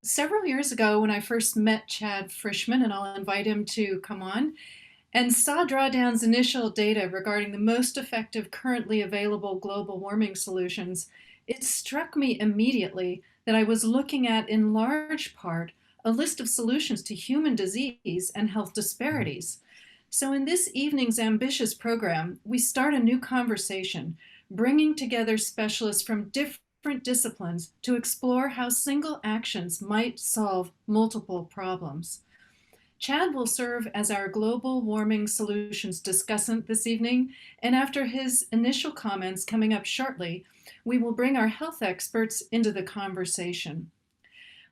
Several years ago, when I first met Chad Frischman, and I'll invite him to come on, and saw Drawdown's initial data regarding the most effective currently available global warming solutions, it struck me immediately that I was looking at, in large part, a list of solutions to human disease and health disparities. So, in this evening's ambitious program, we start a new conversation, bringing together specialists from different disciplines to explore how single actions might solve multiple problems. Chad will serve as our global warming solutions discussant this evening, and after his initial comments coming up shortly, we will bring our health experts into the conversation.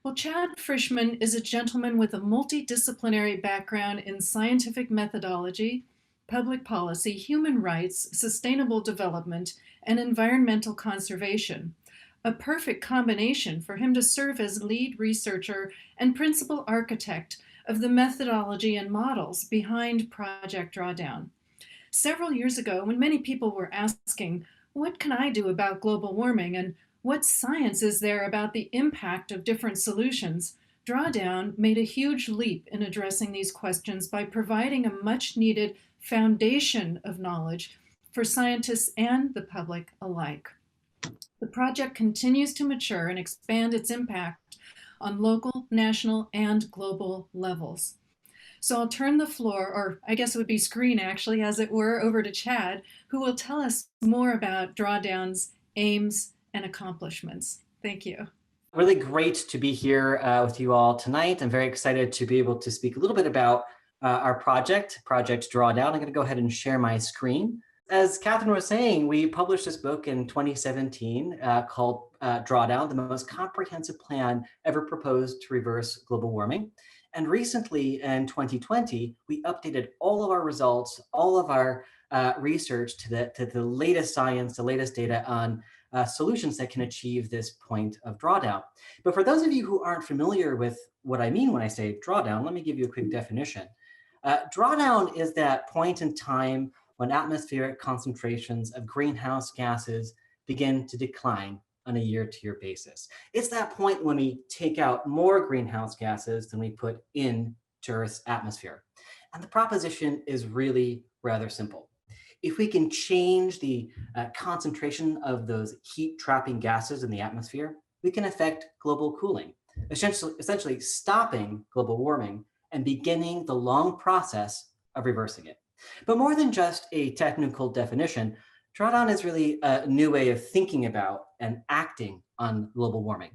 Well, Chad Frischman is a gentleman with a multidisciplinary background in scientific methodology, public policy, human rights, sustainable development, and environmental conservation. A perfect combination for him to serve as lead researcher and principal architect of the methodology and models behind Project Drawdown. Several years ago, when many people were asking, what can I do about global warming and what science is there about the impact of different solutions, Drawdown made a huge leap in addressing these questions by providing a much needed foundation of knowledge for scientists and the public alike. The project continues to mature and expand its impact on local, national, and global levels. So I'll turn the floor, or I guess it would be screen actually, as it were, over to Chad, who will tell us more about Drawdown's aims and accomplishments. Thank you. Really great to be here with you all tonight. I'm very excited to be able to speak a little bit about our project, Project Drawdown. I'm going to go ahead and share my screen. As Catherine was saying, we published this book in 2017 called Drawdown, the most comprehensive plan ever proposed to reverse global warming. And recently in 2020, we updated all of our results, all of our research to the latest science, the latest data on solutions that can achieve this point of drawdown. But for those of you who aren't familiar with what I mean when I say drawdown, let me give you a quick definition. Drawdown is that point in time when atmospheric concentrations of greenhouse gases begin to decline on a year-to-year basis. It's that point when we take out more greenhouse gases than we put into Earth's atmosphere. And the proposition is really rather simple. If we can change the concentration of those heat-trapping gases in the atmosphere, we can affect global cooling, essentially stopping global warming and beginning the long process of reversing it. But more than just a technical definition, Drawdown is really a new way of thinking about and acting on global warming.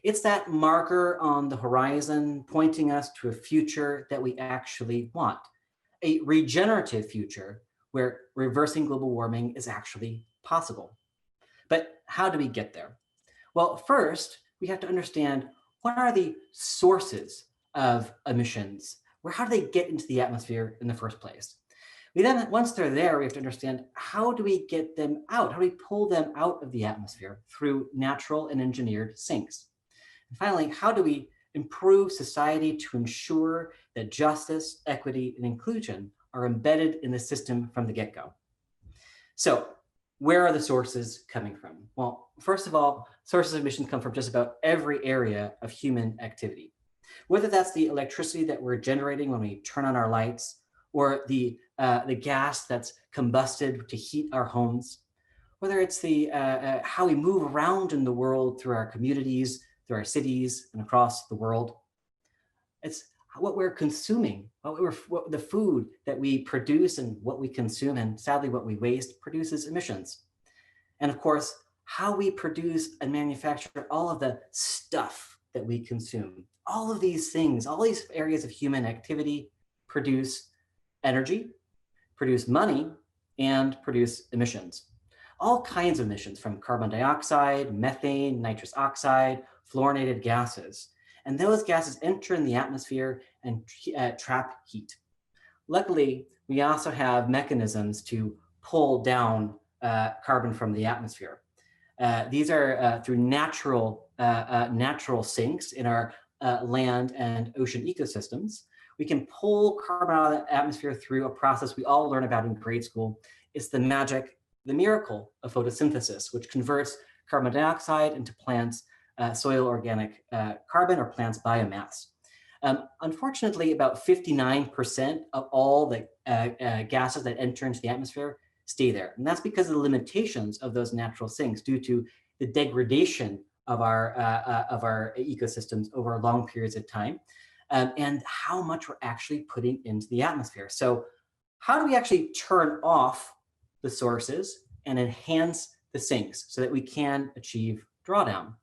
It's that marker on the horizon pointing us to a future that we actually want, a regenerative future where reversing global warming is actually possible. But how do we get there? Well, first, we have to understand what are the sources of emissions? How do they get into the atmosphere in the first place? We then, once they're there, we have to understand how do we get them out? How do we pull them out of the atmosphere through natural and engineered sinks? And finally, how do we improve society to ensure that justice, equity, and inclusion are embedded in the system from the get-go? So where are the sources coming from? Well, first of all, sources of emissions come from just about every area of human activity. Whether that's the electricity that we're generating when we turn on our lights, or the gas that's combusted to heat our homes, whether it's the how we move around in the world through our communities, through our cities, and across the world. It's what we're consuming, what the food that we produce and what we consume, and sadly what we waste, produces emissions. And of course, how we produce and manufacture all of the stuff that we consume. All of these things, all these areas of human activity produce energy, produce money, and produce emissions. All kinds of emissions, from carbon dioxide, methane, nitrous oxide, fluorinated gases. And those gases enter in the atmosphere and trap heat. Luckily, we also have mechanisms to pull down carbon from the atmosphere. These are through natural sinks in our land and ocean ecosystems. We can pull carbon out of the atmosphere through a process we all learn about in grade school. It's the magic, the miracle of photosynthesis, which converts carbon dioxide into plants soil organic carbon or plants biomass. Unfortunately, about 59% of all the gases that enter into the atmosphere stay there. And that's because of the limitations of those natural sinks due to the degradation of our ecosystems over long periods of time, and how much we're actually putting into the atmosphere. So how do we actually turn off the sources and enhance the sinks so that we can achieve drawdown?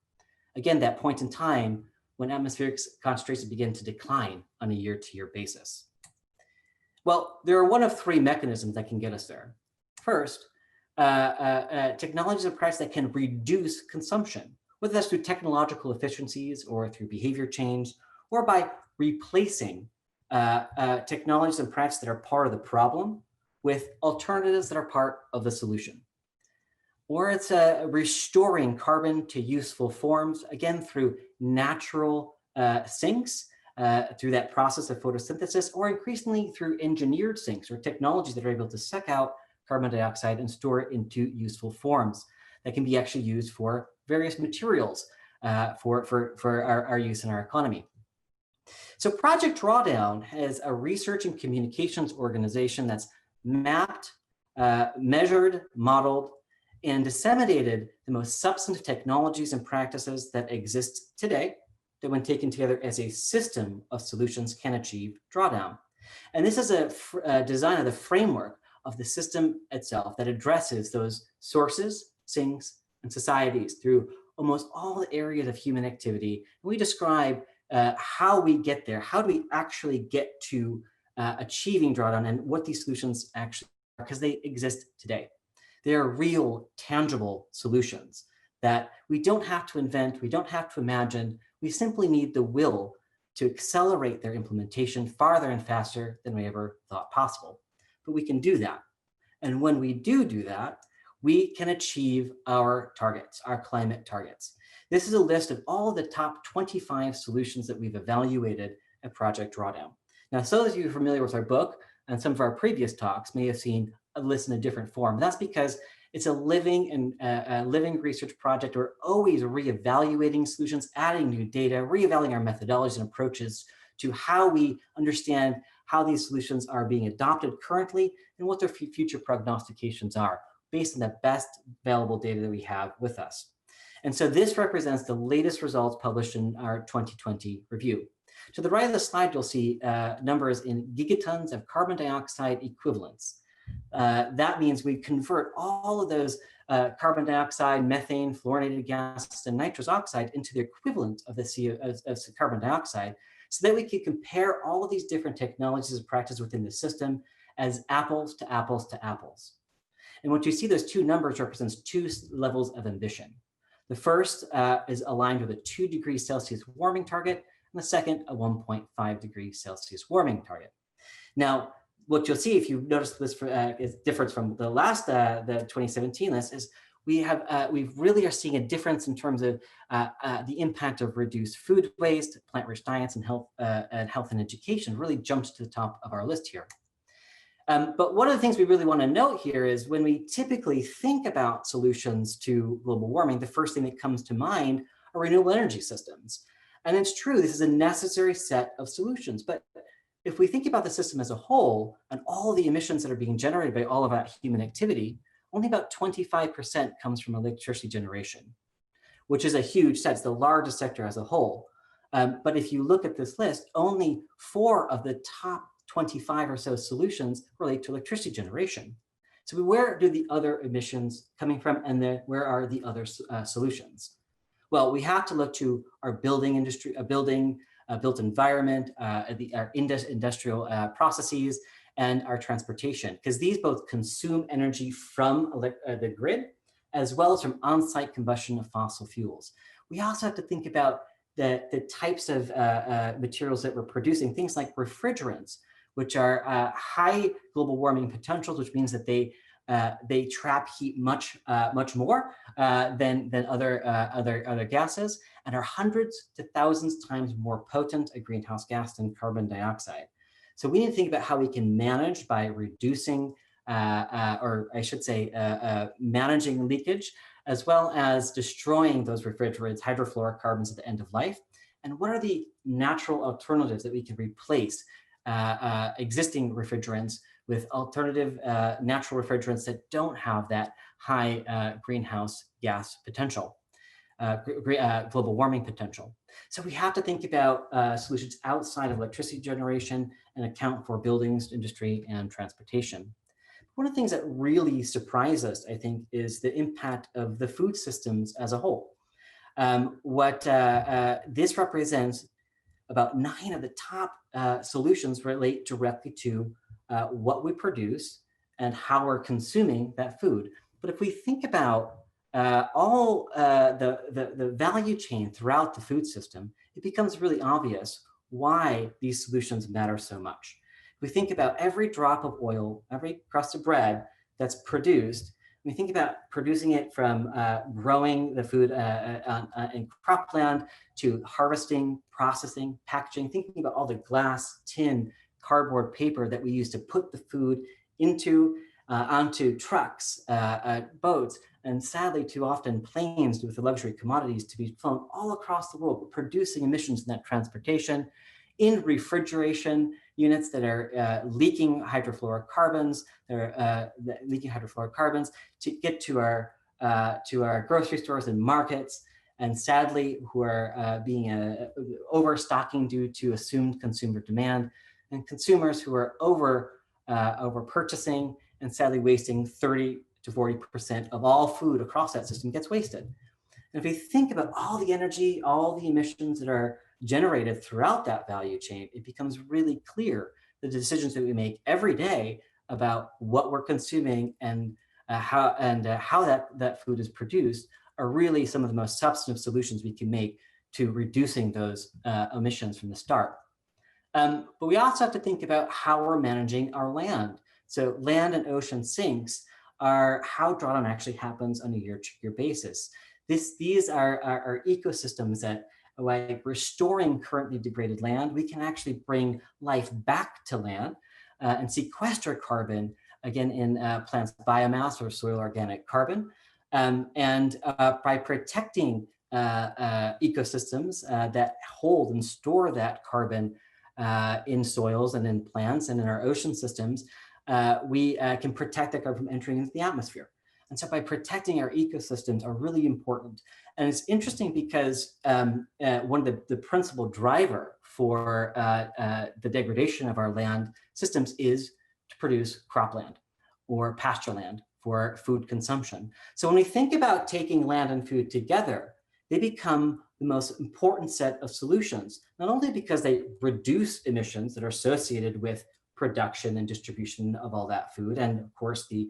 Again, that point in time when atmospheric concentrations begin to decline on a year-to-year basis. Well, there are one of three mechanisms that can get us there. First, technologies and practices that can reduce consumption, whether that's through technological efficiencies or through behavior change, or by replacing technologies and practices that are part of the problem with alternatives that are part of the solution. Or it's restoring carbon to useful forms, again, through natural sinks, through that process of photosynthesis, or increasingly through engineered sinks or technologies that are able to suck out carbon dioxide and store it into useful forms that can be actually used for various materials for our use in our economy. So Project Drawdown is a research and communications organization that's mapped, measured, modeled, and disseminated the most substantive technologies and practices that exist today that, when taken together as a system of solutions, can achieve drawdown. And this is a design of the framework of the system itself that addresses those sources, sinks, and societies through almost all the areas of human activity. And we describe how we get there, how do we actually get to achieving drawdown, and what these solutions actually are, because they exist today. They are real, tangible solutions that we don't have to invent, we don't have to imagine, we simply need the will to accelerate their implementation farther and faster than we ever thought possible. But we can do that. And when we do that, we can achieve our targets, our climate targets. This is a list of all the top 25 solutions that we've evaluated at Project Drawdown. Now, so that you're familiar with our book and some of our previous talks may have seen a list in a different form. That's because it's a living and living research project. We're always reevaluating solutions, adding new data, reevaluating our methodologies and approaches to how we understand how these solutions are being adopted currently and what their future prognostications are based on the best available data that we have with us. And so this represents the latest results published in our 2020 review. To the right of the slide, you'll see numbers in gigatons of carbon dioxide equivalents. That means we convert all of those carbon dioxide, methane, fluorinated gases, and nitrous oxide into the equivalent of the carbon dioxide, so that we can compare all of these different technologies and practices within the system as apples to apples to apples. And what you see, those two numbers represents two levels of ambition. The first is aligned with a 2 degrees Celsius warming target, and the second, a 1.5 degrees Celsius warming target. Now, what you'll see if you notice this is difference from the last, the 2017 list, is we really are seeing a difference in terms of the impact of reduced food waste, plant-rich diets, and health and education really jumps to the top of our list here. But one of the things we really want to note here is when we typically think about solutions to global warming, the first thing that comes to mind are renewable energy systems. And it's true, this is a necessary set of solutions. But if we think about the system as a whole and all the emissions that are being generated by all of that human activity, only about 25% comes from electricity generation, which is a huge set. It's the largest sector as a whole. But if you look at this list, only 4 of the top 25 or so solutions relate to electricity generation. So where do the other emissions coming from, and then where are the other solutions? Well, we have to look to our building industry, built environment, our industrial processes, and our transportation, because these both consume energy from the grid, as well as from on-site combustion of fossil fuels. We also have to think about the types of materials that we're producing, things like refrigerants, which are high global warming potentials, which means that they trap heat much more than other gases, and are hundreds to thousands times more potent a greenhouse gas than carbon dioxide. So we need to think about how we can manage by reducing or I should say, managing leakage, as well as destroying those refrigerants, hydrofluorocarbons at the end of life? And what are the natural alternatives that we can replace existing refrigerants with alternative natural refrigerants that don't have that high greenhouse gas potential, global warming potential? So we have to think about solutions outside of electricity generation and account for buildings, industry, and transportation. One of the things that really surprised us, I think, is the impact of the food systems as a whole. What this represents, about 9 of the top solutions relate directly to what we produce and how we're consuming that food. But if we think about all the value chain throughout the food system, it becomes really obvious why these solutions matter so much. If we think about every drop of oil, every crust of bread that's produced, we think about producing it from growing the food in cropland to harvesting, processing, packaging, thinking about all the glass, tin, cardboard, paper that we use to put the food into, onto trucks, boats, and sadly too often planes with the luxury commodities to be flown all across the world, producing emissions in that transportation, in refrigeration units that are leaking hydrofluorocarbons, to get to our grocery stores and markets, and sadly who are being overstocking due to assumed consumer demand, and consumers who are over purchasing and sadly wasting 30 to 40% of all food across that system gets wasted. And if we think about all the energy, all the emissions that are generated throughout that value chain, it becomes really clear the decisions that we make every day about what we're consuming and how that food is produced are really some of the most substantive solutions we can make to reducing those emissions from the start. But we also have to think about how we're managing our land. So land and ocean sinks are how drawdown actually happens on a year-to-year basis. These are ecosystems that, like restoring currently degraded land, we can actually bring life back to land and sequester carbon, again, in plants' biomass or soil organic carbon. And by protecting ecosystems that hold and store that carbon in soils and in plants and in our ocean systems, we can protect that carbon from entering into the atmosphere. And so by protecting our ecosystems are really important. And it's interesting because one of the principal driver for the degradation of our land systems is to produce cropland or pasture land for food consumption. So when we think about taking land and food together, they become the most important set of solutions, not only because they reduce emissions that are associated with production and distribution of all that food, and of course the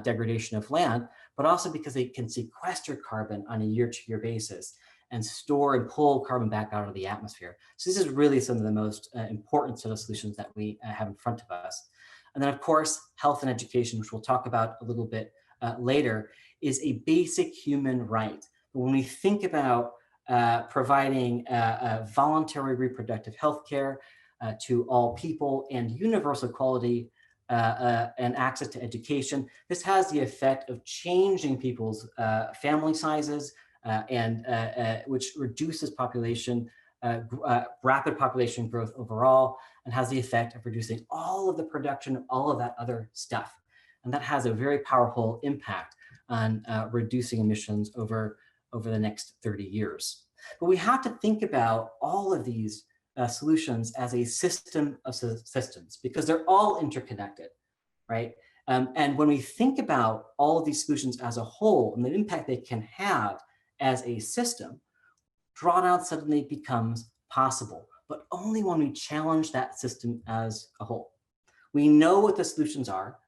degradation of land, but also because they can sequester carbon on a year-to-year basis and store and pull carbon back out of the atmosphere. So this is really some of the most important set of solutions that we have in front of us. And then of course, health and education, which we'll talk about a little bit later, is a basic human right. But when we think about providing voluntary reproductive health care to all people and universal quality and access to education, this has the effect of changing people's family sizes and which reduces rapid population growth overall, and has the effect of reducing all of the production of all of that other stuff. And that has a very powerful impact on reducing emissions over the next 30 years. But we have to think about all of these solutions as a system of systems, because they're all interconnected, right? And when we think about all of these solutions as a whole and the impact they can have as a system, drawdown suddenly becomes possible, but only when we challenge that system as a whole. We know what the solutions are.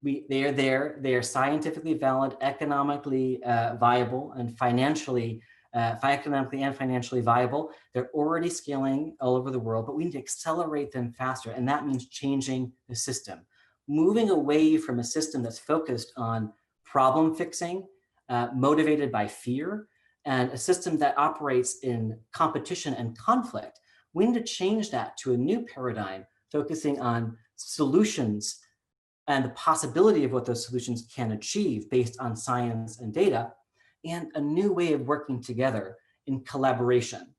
They are there, they are scientifically valid, economically viable, and financially viable. They're already scaling all over the world, but we need to accelerate them faster. And that means changing the system, moving away from a system that's focused on problem fixing, motivated by fear, and a system that operates in competition and conflict. We need to change that to a new paradigm, focusing on solutions and the possibility of what those solutions can achieve based on science and data, and a new way of working together in collaboration,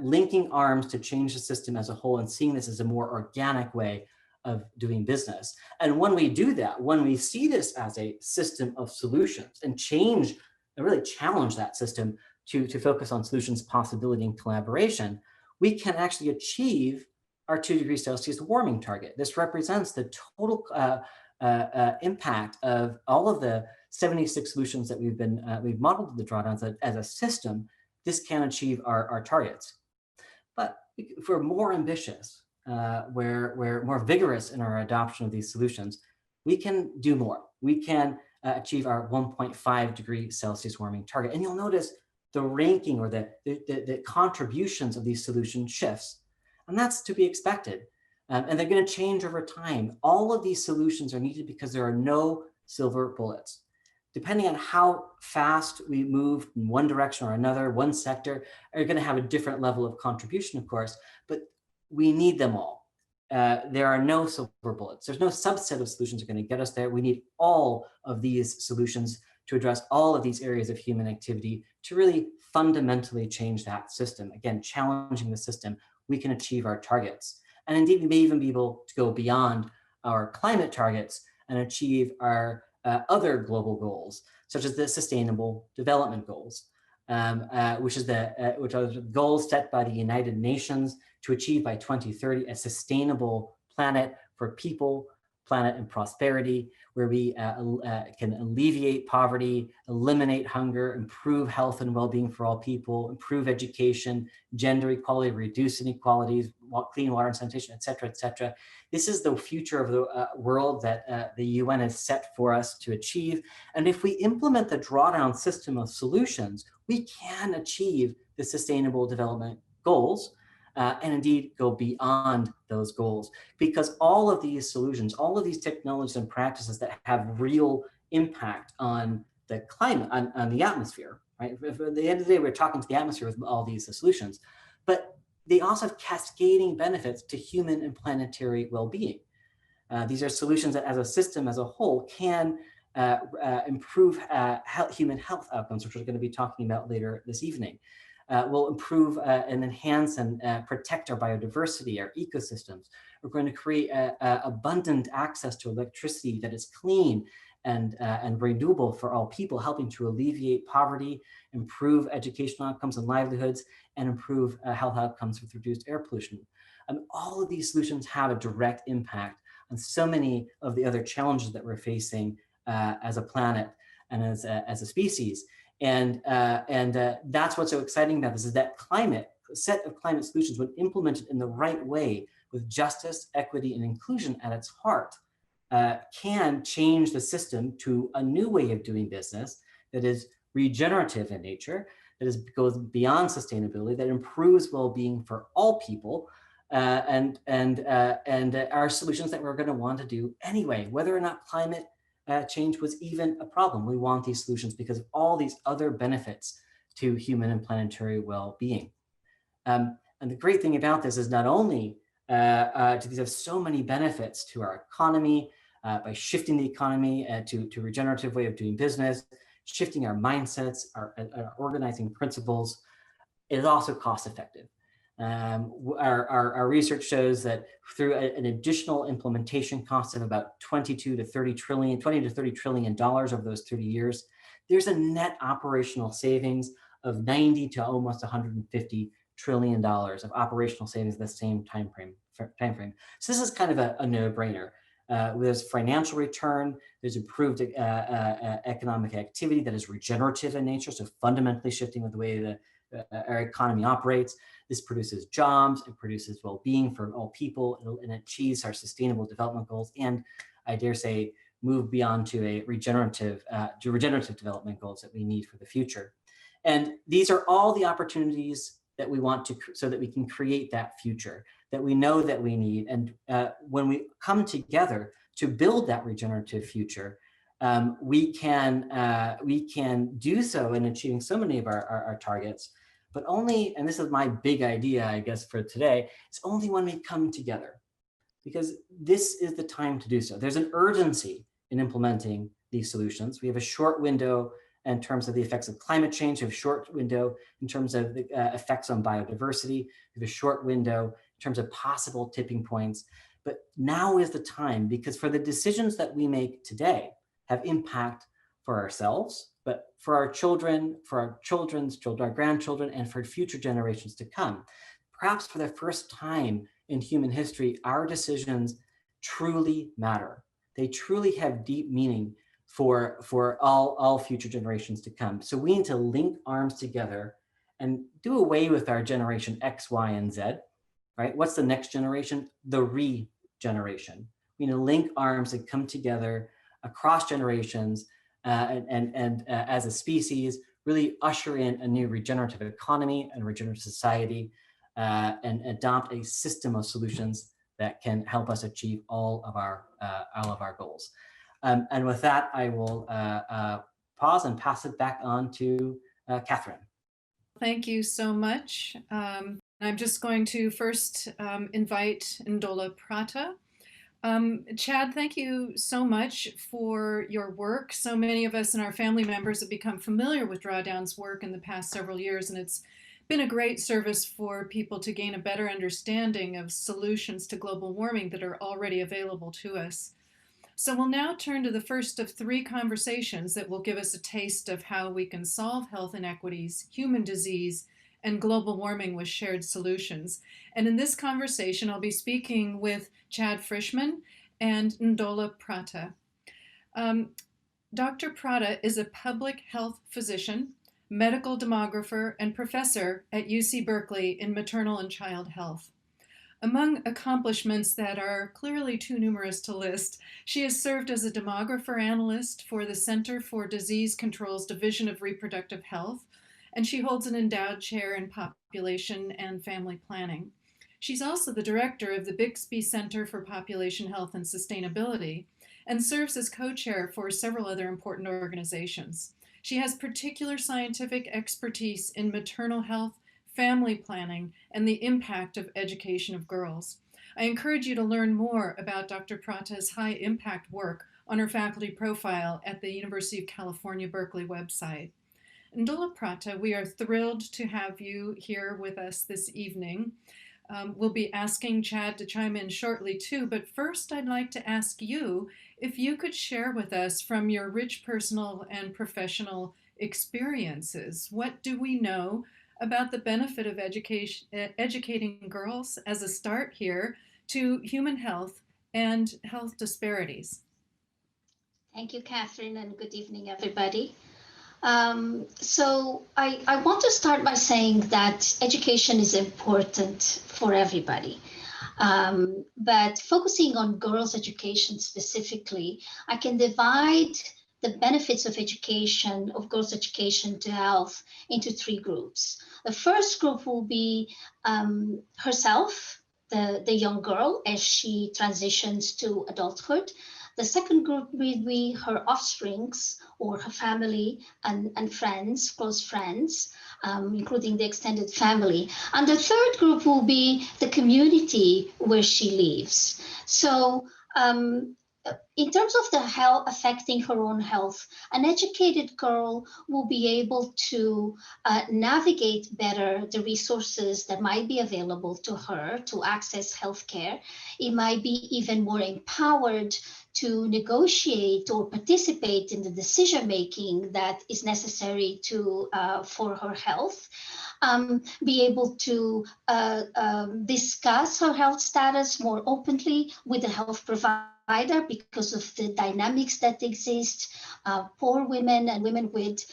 linking arms to change the system as a whole and seeing this as a more organic way of doing business. And when we do that, when we see this as a system of solutions and change and really challenge that system to focus on solutions, possibility, and collaboration, we can actually achieve our 2 degrees Celsius warming target. This represents the total impact of all of the 76 solutions that we've modeled the drawdowns as a system. This can achieve our targets. But if we're more ambitious, we're more vigorous in our adoption of these solutions, we can do more. We can achieve our 1.5 degree Celsius warming target. And you'll notice the ranking or the contributions of these solutions shifts. And that's to be expected. And they're going to change over time. All of these solutions are needed because there are no silver bullets. Depending on how fast we move in one direction or another, one sector are going to have a different level of contribution, of course, but we need them all. There are no silver bullets. There's no subset of solutions that are going to get us there. We need all of these solutions to address all of these areas of human activity to really fundamentally change that system. Again, challenging the system, we can achieve our targets. And indeed, we may even be able to go beyond our climate targets and achieve our other global goals, such as the Sustainable Development Goals, which are the goals set by the United Nations to achieve by 2030 a sustainable planet for people, planet, and prosperity, where we can alleviate poverty, eliminate hunger, improve health and well-being for all people, improve education, gender equality, reduce inequalities, clean water and sanitation, et cetera, et cetera. This is the future of the world that the UN has set for us to achieve. And if we implement the drawdown system of solutions, we can achieve the Sustainable Development Goals, and indeed go beyond those goals, because all of these solutions, all of these technologies and practices that have real impact on the climate, on the atmosphere, right? At the end of the day, we're talking to the atmosphere with all these solutions, but they also have cascading benefits to human and planetary well-being. These are solutions that as a system, as a whole, can improve human health outcomes, which we're going to be talking about later this evening. Will improve and enhance and protect our biodiversity, our ecosystems. We're going to create abundant access to electricity that is clean and renewable for all people, helping to alleviate poverty, improve educational outcomes and livelihoods, and improve health outcomes with reduced air pollution. And all of these solutions have a direct impact on so many of the other challenges that we're facing as a planet and as a species. And that's what's so exciting about this, is that set of climate solutions, when implemented in the right way with justice, equity, and inclusion at its heart, can change the system to a new way of doing business that is regenerative in nature, that goes beyond sustainability, that improves well-being for all people, and are solutions that we're going to want to do anyway, whether or not climate change was even a problem. We want these solutions because of all these other benefits to human and planetary well-being. And the great thing about this is not only do these have so many benefits to our economy by shifting the economy to a regenerative way of doing business, shifting our mindsets, our organizing principles, it is also cost effective. Our research shows that through an additional implementation cost of about $20 to $30 trillion over those 30 years, there's a net operational savings of 90 to almost $150 trillion of operational savings in the same time frame. So this is kind of a no-brainer. There's financial return, there's improved economic activity that is regenerative in nature, so fundamentally shifting with the way our economy operates. This produces jobs, it produces well-being for all people, and it achieves our sustainable development goals, and I dare say, move beyond to a regenerative development goals that we need for the future. And these are all the opportunities that we want to, so that we can create that future that we know that we need. And when we come together to build that regenerative future, we can do so in achieving so many of our targets, but only, and this is my big idea, I guess, for today, it's only when we come together. because this is the time to do so. There's an urgency in implementing these solutions. We have a short window in terms of the effects of climate change. We have a short window in terms of the effects on biodiversity. We have a short window in terms of possible tipping points. But now is the time, because for the decisions that we make today have impact for ourselves, but for our children, for our children's children, our grandchildren, and for future generations to come. Perhaps for the first time in human history, our decisions truly matter. They truly have deep meaning for all future generations to come. So we need to link arms together and do away with our generation X, Y, and Z, right? What's the next generation? The regeneration. We need to link arms and come together across generations and as a species, really usher in a new regenerative economy and regenerative society and adopt a system of solutions that can help us achieve all of our goals. And with that, I will pause and pass it back on to Catherine. Thank you so much. I'm just going to first invite Ndola Prata. Chad, thank you so much for your work. So many of us and our family members have become familiar with Drawdown's work in the past several years, and it's been a great service for people to gain a better understanding of solutions to global warming that are already available to us. So we'll now turn to the first of three conversations that will give us a taste of how we can solve health inequities, human disease, and global warming with shared solutions. And in this conversation, I'll be speaking with Chad Frischman and Ndola Prata. Dr. Prata is a public health physician, medical demographer, and professor at UC Berkeley in maternal and child health. Among accomplishments that are clearly too numerous to list, she has served as a demographer analyst for the Center for Disease Control's Division of Reproductive Health, and she holds an endowed chair in population and family planning. She's also the director of the Bixby Center for Population Health and Sustainability and serves as co-chair for several other important organizations. She has particular scientific expertise in maternal health, family planning, and the impact of education of girls. I encourage you to learn more about Dr. Prata's high impact work on her faculty profile at the University of California, Berkeley website. Ndola Prata, we are thrilled to have you here with us this evening. We'll be asking Chad to chime in shortly too, but first I'd like to ask you if you could share with us from your rich personal and professional experiences, what do we know about the benefit of educating girls as a start here to human health and health disparities? Thank you, Catherine, and good evening, everybody. So I want to start by saying that education is important for everybody. But focusing on girls' education specifically, I can divide the benefits of education, of girls' education to health, into three groups. The first group will be herself, the young girl, as she transitions to adulthood. The second group will be her offsprings or her family and friends, close friends, including the extended family. And the third group will be the community where she lives. So in terms of the health affecting her own health, an educated girl will be able to navigate better the resources that might be available to her to access healthcare. It might be even more empowered to negotiate or participate in the decision making that is necessary to for her health. Be able to discuss her health status more openly with the health provider because of the dynamics that exist. Poor women and women with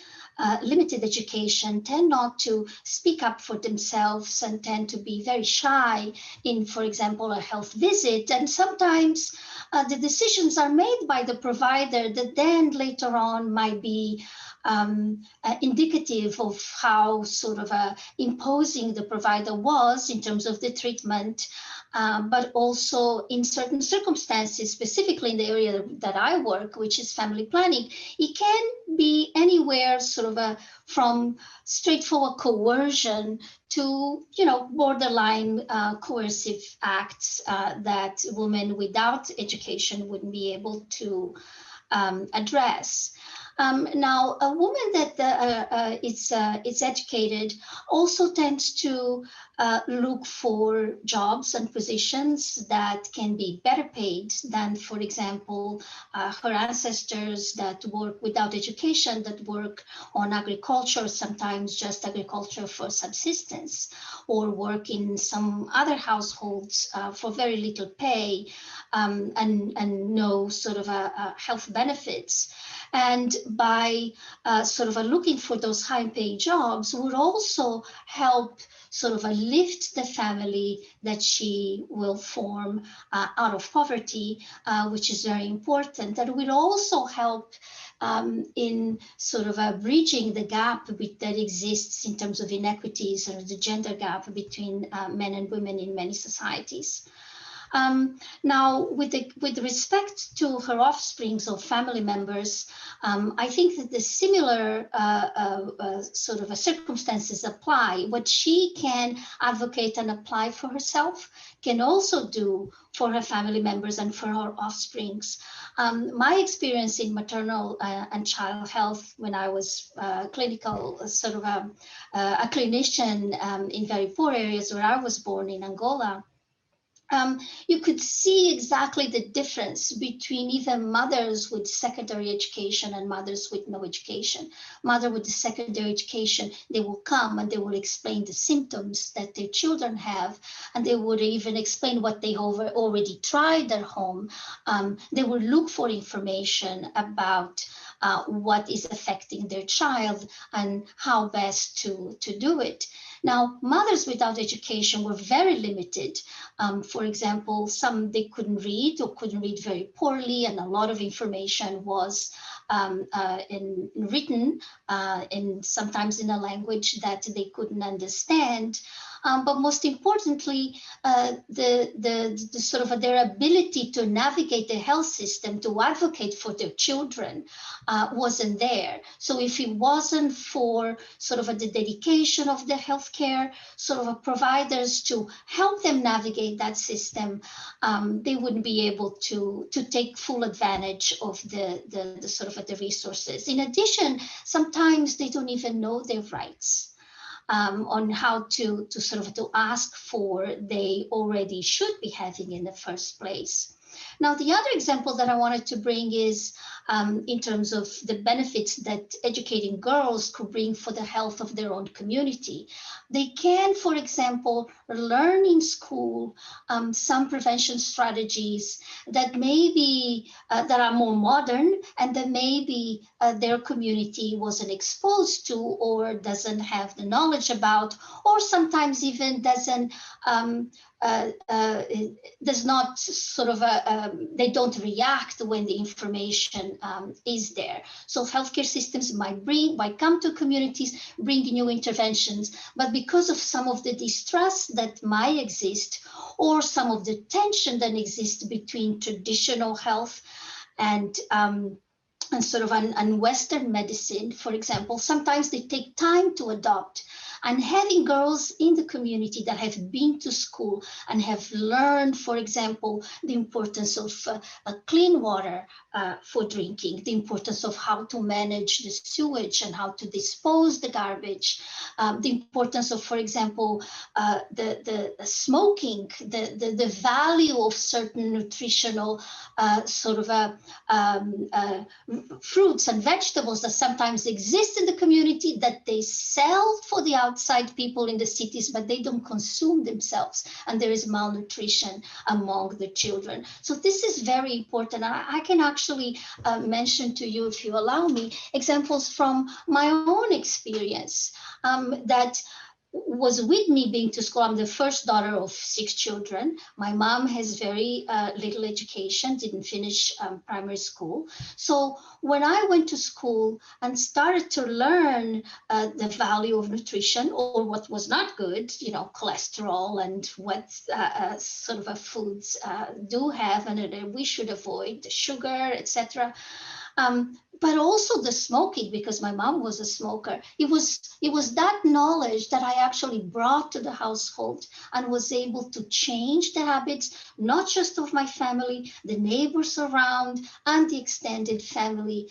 limited education tend not to speak up for themselves and tend to be very shy in, for example, a health visit. And sometimes the decisions are made by the provider that then later on might be indicative of how sort of imposing the provider was in terms of the treatment, but also in certain circumstances, specifically in the area that I work, which is family planning, it can be anywhere sort of from straightforward coercion to, borderline coercive acts that women without education wouldn't be able to address. Now, a woman that is educated also tends to look for jobs and positions that can be better paid than, for example, her ancestors that work without education, that work on agriculture, sometimes just agriculture for subsistence, or work in some other households for very little pay and no sort of health benefits. And by sort of looking for those high-paying jobs would also help sort of lift the family that she will form out of poverty, which is very important. That will also help in sort of bridging the gap that exists in terms of inequities or the gender gap between men and women in many societies. Now, with respect to her offsprings or family members, I think that the similar sort of circumstances apply. What she can advocate and apply for herself can also do for her family members and for her offsprings. My experience in maternal and child health when I was clinical, sort of a clinician in very poor areas where I was born in Angola, you could see exactly the difference between even mothers with secondary education and mothers with no education. Mother with the secondary education, they will come and they will explain the symptoms that their children have, and they would even explain what they already tried at home. They will look for information about what is affecting their child and how best to do it. Now, mothers without education were very limited. For example, some they couldn't read or couldn't read very poorly, and a lot of information was written sometimes in a language that they couldn't understand. But most importantly, the sort of their ability to navigate the health system, to advocate for their children, wasn't there. So if it wasn't for sort of the dedication of the healthcare sort of providers to help them navigate that system, they wouldn't be able to take full advantage of the sort of the resources. In addition, sometimes they don't even know their rights. On how to sort of to ask for they already should be having in the first place. Now, the other example that I wanted to bring is in terms of the benefits that educating girls could bring for the health of their own community. They can, for example, learn in school some prevention strategies that maybe that are more modern and that maybe their community wasn't exposed to or doesn't have the knowledge about, or sometimes even doesn't does not sort of they don't react when the information is there. So healthcare systems might come to communities, bring new interventions, but because of some of the distrust that might exist or some of the tension that exists between traditional health and sort of and Western medicine, for example, sometimes they take time to adopt. And having girls in the community that have been to school and have learned, for example, the importance of clean water for drinking, the importance of how to manage the sewage and how to dispose the garbage, the importance of, for example, the smoking, the value of certain nutritional sort of fruits and vegetables that sometimes exist in the community that they sell for the outside people in the cities, but they don't consume themselves, and there is malnutrition among the children. So this is very important. I can actually mention to you, if you allow me, examples from my own experience that was with me being to school. I'm the first daughter of 6 children. My mom has very little education, didn't finish primary school. So when I went to school and started to learn the value of nutrition, or what was not good, cholesterol and what sort of foods do have and we should avoid, the sugar, etc. But also the smoking, because my mom was a smoker. It was that knowledge that I actually brought to the household and was able to change the habits, not just of my family, the neighbors around, and the extended family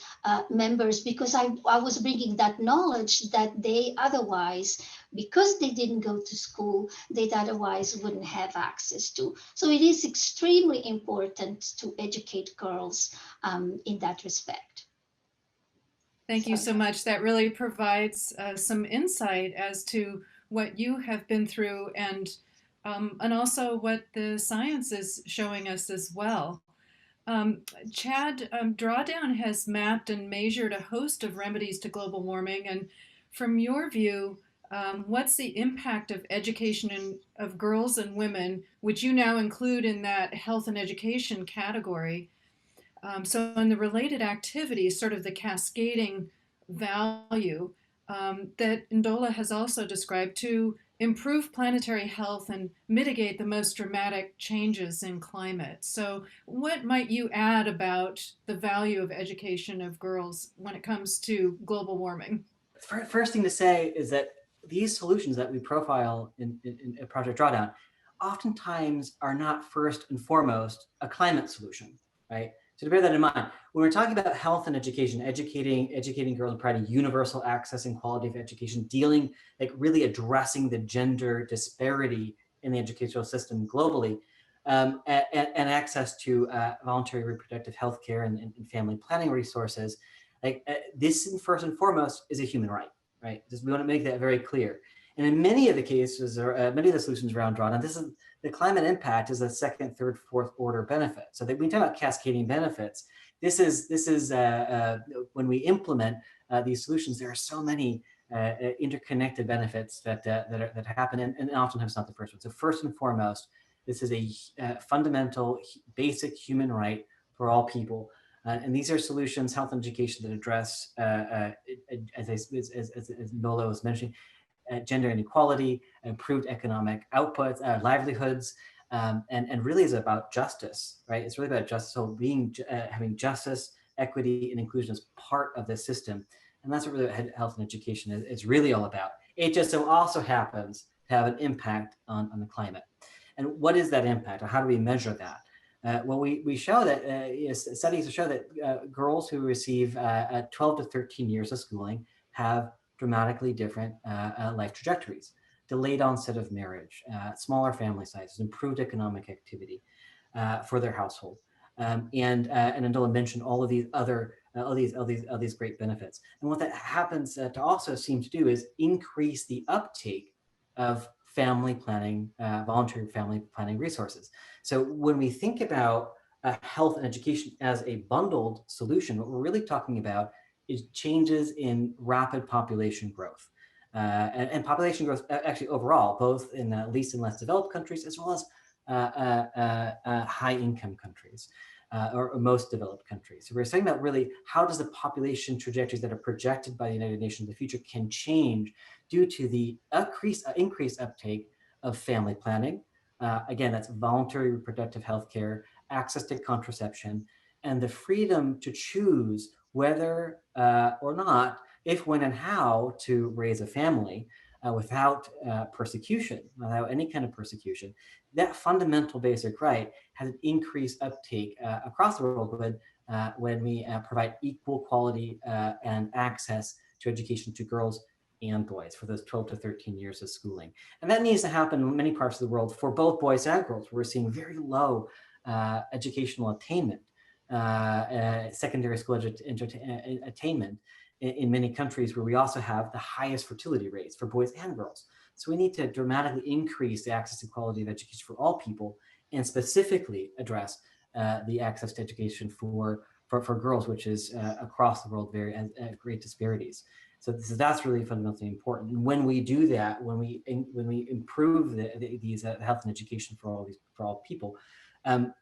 members, because I was bringing that knowledge that they otherwise, because they didn't go to school, they'd otherwise wouldn't have access to. So it is extremely important to educate girls in that respect. Thank you so much. That really provides some insight as to what you have been through and also what the science is showing us as well. Chad, Drawdown has mapped and measured a host of remedies to global warming. And from your view, what's the impact of education of girls and women, which you now include in that health and education category? So in the related activities, sort of the cascading value that Ndola has also described to improve planetary health and mitigate the most dramatic changes in climate. So what might you add about the value of education of girls when it comes to global warming? First thing to say is that these solutions that we profile in Project Drawdown oftentimes are not first and foremost a climate solution, right? So to bear that in mind, when we're talking about health and education, educating girls and providing universal access and quality of education, dealing, like really addressing the gender disparity in the educational system globally, and access to voluntary reproductive health care and family planning resources, this first and foremost is a human right, right? Just we want to make that very clear. And in many of the cases, or many of the solutions around Drawdown, this is the climate impact is a second, third, fourth order benefit. So that when we talk about cascading benefits, this is when we implement these solutions, there are so many interconnected benefits that happen, and oftentimes not the first one. So first and foremost, this is a fundamental, basic human right for all people. And these are solutions, health and education, that address, as Nolo was mentioning, gender inequality, improved economic outputs, livelihoods, and really is about justice, right? It's really about justice. So having justice, equity, and inclusion as part of the system. And that's what really health and education is really all about. It just so also happens to have an impact on the climate. And what is that impact, or how do we measure that? Well, we show that studies show that girls who receive 12 to 13 years of schooling have dramatically different life trajectories, delayed onset of marriage, smaller family sizes, improved economic activity for their household, and Ndola mentioned all of these other all these great benefits. And what that happens to also seem to do is increase the uptake of family planning, voluntary family planning resources. So when we think about health and education as a bundled solution, what we're really talking about is changes in rapid population growth. And population growth actually overall, both in at least in less developed countries, as well as high income countries. Or most developed countries. So we're saying about really how does the population trajectories that are projected by the United Nations in the future can change due to the increased uptake of family planning. Again, that's voluntary reproductive health care, access to contraception, and the freedom to choose whether or not, if, when, and how to raise a family without persecution, without any kind of persecution. That fundamental basic right has an increased uptake across the world when we provide equal quality and access to education to girls and boys for those 12 to 13 years of schooling. And that needs to happen in many parts of the world for both boys and girls. We're seeing very low educational attainment, secondary school attainment in many countries, where we also have the highest fertility rates for boys and girls. So we need to dramatically increase the access to quality of education for all people, and specifically address the access to education for girls, which is across the world very great disparities. So that's really fundamentally important. And when we do that, when we improve these health and education for all people,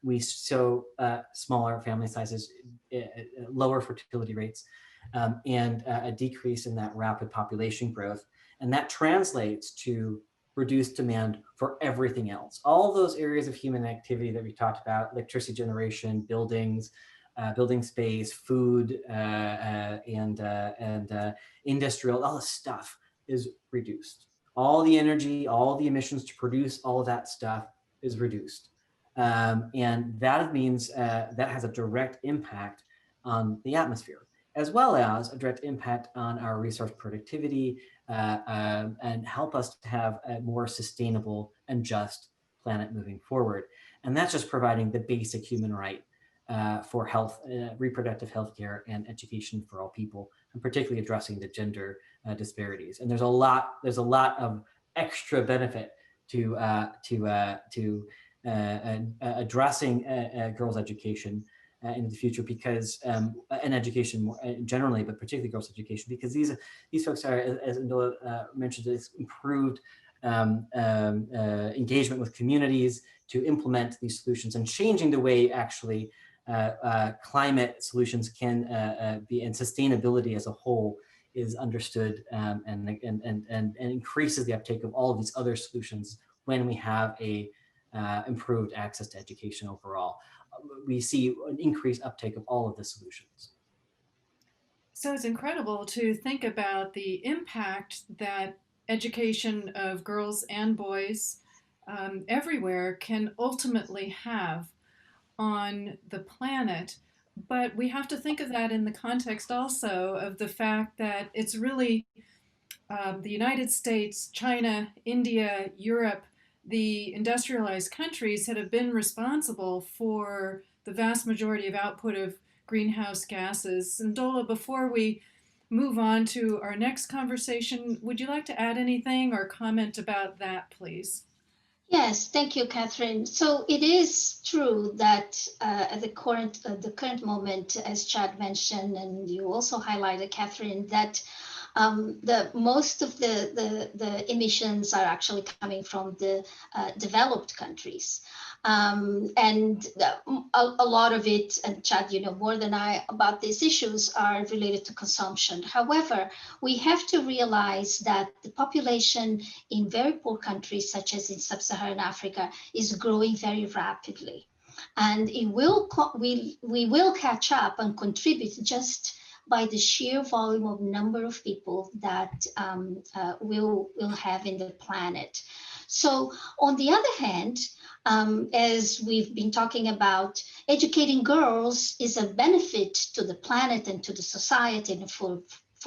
we show smaller family sizes, lower fertility rates, and a decrease in that rapid population growth. And that translates to reduced demand for everything else. All those areas of human activity that we talked about, electricity generation, buildings, building space, food, and industrial, all this stuff is reduced. All the energy, all the emissions to produce all of that stuff is reduced. And that means that has a direct impact on the atmosphere, as well as a direct impact on our resource productivity, and help us to have a more sustainable and just planet moving forward. And that's just providing the basic human right for health, reproductive health care and education for all people, and particularly addressing the gender disparities. And there's a lot of extra benefit to addressing girls' education in the future, because and education more generally, but particularly girls' education, because these folks are, as Ndola mentioned, this improved engagement with communities to implement these solutions and changing the way actually climate solutions can be, and sustainability as a whole is understood, and increases the uptake of all of these other solutions when we have a improved access to education overall. We see an increased uptake of all of the solutions. So it's incredible to think about the impact that education of girls and boys everywhere can ultimately have on the planet. But we have to think of that in the context also of the fact that it's really the United States, China, India, Europe, the industrialized countries that have been responsible for the vast majority of output of greenhouse gases. And Ndola, before we move on to our next conversation, would you like to add anything or comment about that, please? Yes, thank you, Catherine. So it is true that at the current moment, as Chad mentioned, and you also highlighted, Catherine, that the most of the emissions are actually coming from the developed countries. And a lot of it, and Chad, you know more than I about these issues, are related to consumption. However, we have to realize that the population in very poor countries, such as in sub-Saharan Africa, is growing very rapidly. And it will we will catch up and contribute just by the sheer volume of number of people that we'll have in the planet. So on the other hand, as we've been talking about, educating girls is a benefit to the planet and to the society and for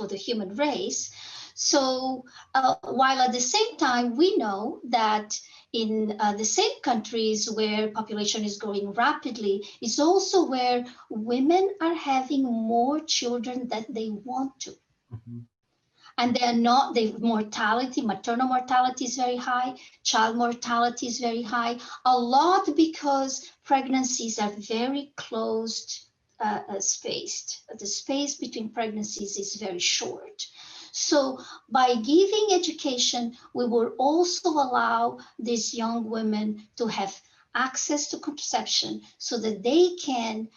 the human race. So while at the same time, we know that in the same countries where population is growing rapidly is also where women are having more children than they want to. Mm-hmm. And they're not, the mortality, maternal mortality is very high, child mortality is very high, a lot because pregnancies are very closed spaced. The space between pregnancies is very short. So by giving education, we will also allow these young women to have access to contraception so that they can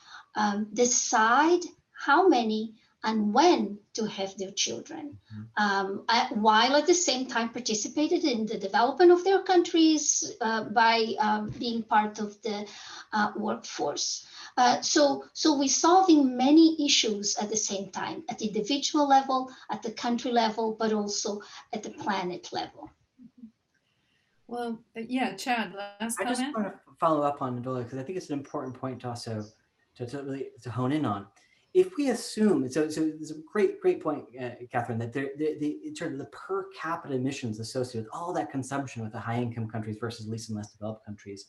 decide how many and when to have their children, while at the same time participated in the development of their countries by being part of the workforce. So we're solving many issues at the same time, at the individual level, at the country level, but also at the planet level. Well, yeah, Chad, last comment? I just want to follow up on Ndola, because I think it's an important point to also really hone in on. If we assume, so it's a great point, Catherine, that in terms of the per capita emissions associated with all that consumption with the high income countries versus least and less developed countries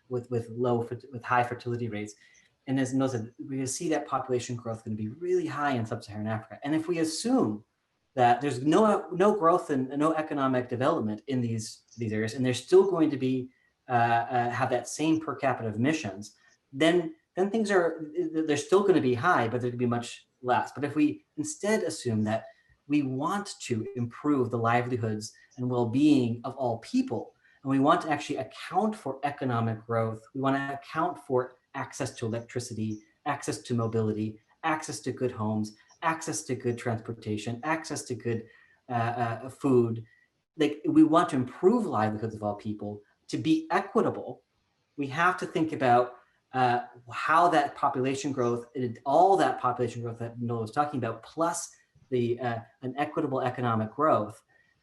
with high fertility rates. And as Ndola said, we see that population growth going to be really high in sub-Saharan Africa. And if we assume that there's no growth and no economic development in these areas, and they're still going to be have that same per capita emissions, then things they're still going to be high, but they're going to be much less. But if we instead assume that we want to improve the livelihoods and well-being of all people. And we want to actually account for economic growth. We want to account for access to electricity, access to mobility, access to good homes, access to good transportation, access to good food. Like, we want to improve livelihoods of all people. To be equitable, we have to think about how that population growth, all that population growth that Nola was talking about, plus the an equitable economic growth,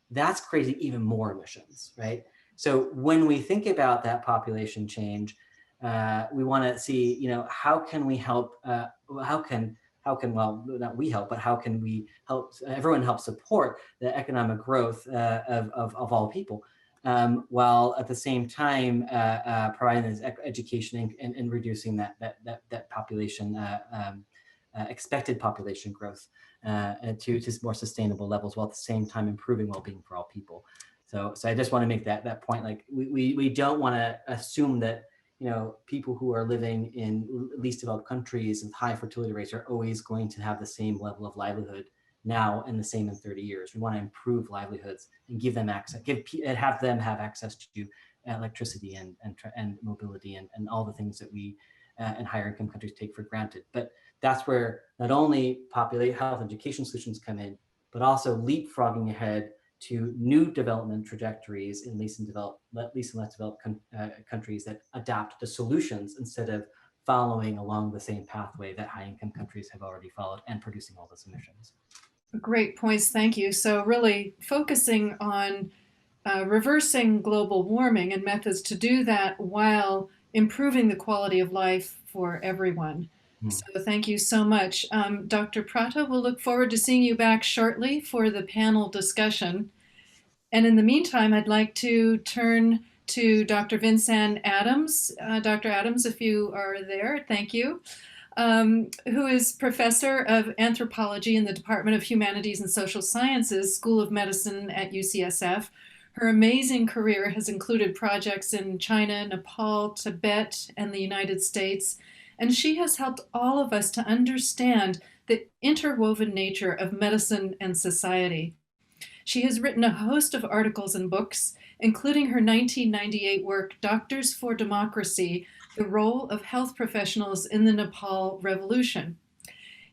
that's creating even more emissions, right? So when we think about that population change, we want to see, you know, how can we help? How can well, not we help, but how can we help everyone help support the economic growth of all people, while at the same time providing this education and reducing that population expected population growth to more sustainable levels, while at the same time improving well-being for all people. So I just want to make that point. Like, we don't want to assume that, you know, people who are living in least developed countries with high fertility rates are always going to have the same level of livelihood now and the same in 30 years. We want to improve livelihoods and give them access, have them have access to electricity and mobility and all the things that we in higher income countries take for granted. But that's where not only populate health education solutions come in, but also leapfrogging ahead to new development trajectories in least and less developed countries that adapt the solutions instead of following along the same pathway that high income countries have already followed and producing all those emissions. Great points, thank you. So really focusing on reversing global warming and methods to do that while improving the quality of life for everyone. So thank you so much. Dr. Prata, we'll look forward to seeing you back shortly for the panel discussion. And in the meantime, I'd like to turn to Dr. Vincent Adams. Dr. Adams, if you are there, thank you. Who is professor of anthropology in the Department of Humanities and Social Sciences, School of Medicine at UCSF. Her amazing career has included projects in China, Nepal, Tibet, and the United States. And she has helped all of us to understand the interwoven nature of medicine and society. She has written a host of articles and books, including her 1998 work, Doctors for Democracy, The Role of Health Professionals in the Nepal Revolution.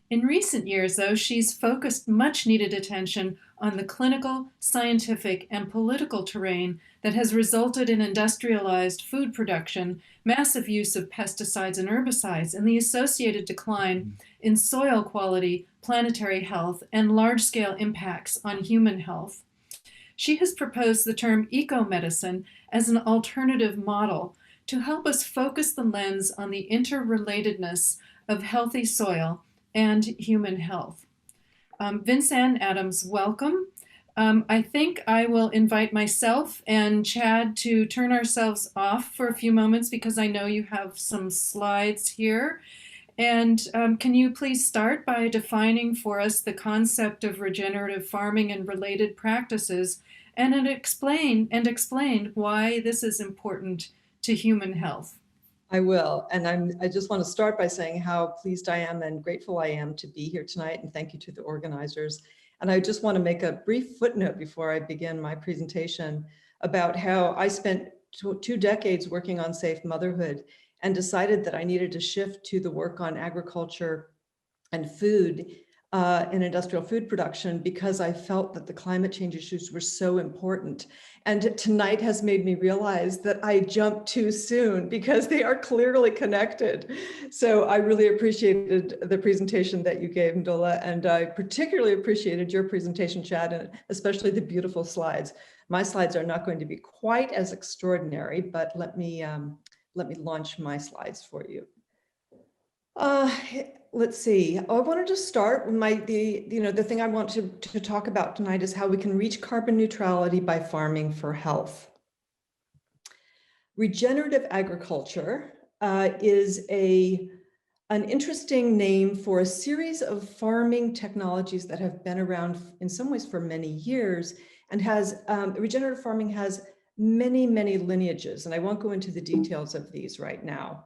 In recent years, though, she's focused much needed attention on the clinical, scientific, and political terrain that has resulted in industrialized food production, massive use of pesticides and herbicides, and the associated decline in soil quality, planetary health, and large-scale impacts on human health. She has proposed the term eco-medicine as an alternative model to help us focus the lens on the interrelatedness of healthy soil and human health. Vincent Adams, welcome. I think I will invite myself and Chad to turn ourselves off for a few moments because I know you have some slides here. And can you please start by defining for us the concept of regenerative farming and related practices, and explain why this is important to human health? I will, and I just want to start by saying how pleased I am and grateful I am to be here tonight, and thank you to the organizers. And I just want to make a brief footnote before I begin my presentation about how I spent 2 decades working on safe motherhood and decided that I needed to shift to the work on agriculture and food and industrial food production because I felt that the climate change issues were so important. And tonight has made me realize that I jumped too soon because they are clearly connected. So I really appreciated the presentation that you gave, Ndola, and I particularly appreciated your presentation, Chad, and especially the beautiful slides. My slides are not going to be quite as extraordinary, but let me launch my slides for you. Let's see. I wanted to start with the thing I want to talk about tonight is how we can reach carbon neutrality by farming for health. Regenerative agriculture is an interesting name for a series of farming technologies that have been around in some ways for many years, and regenerative farming has many, many lineages, and I won't go into the details of these right now.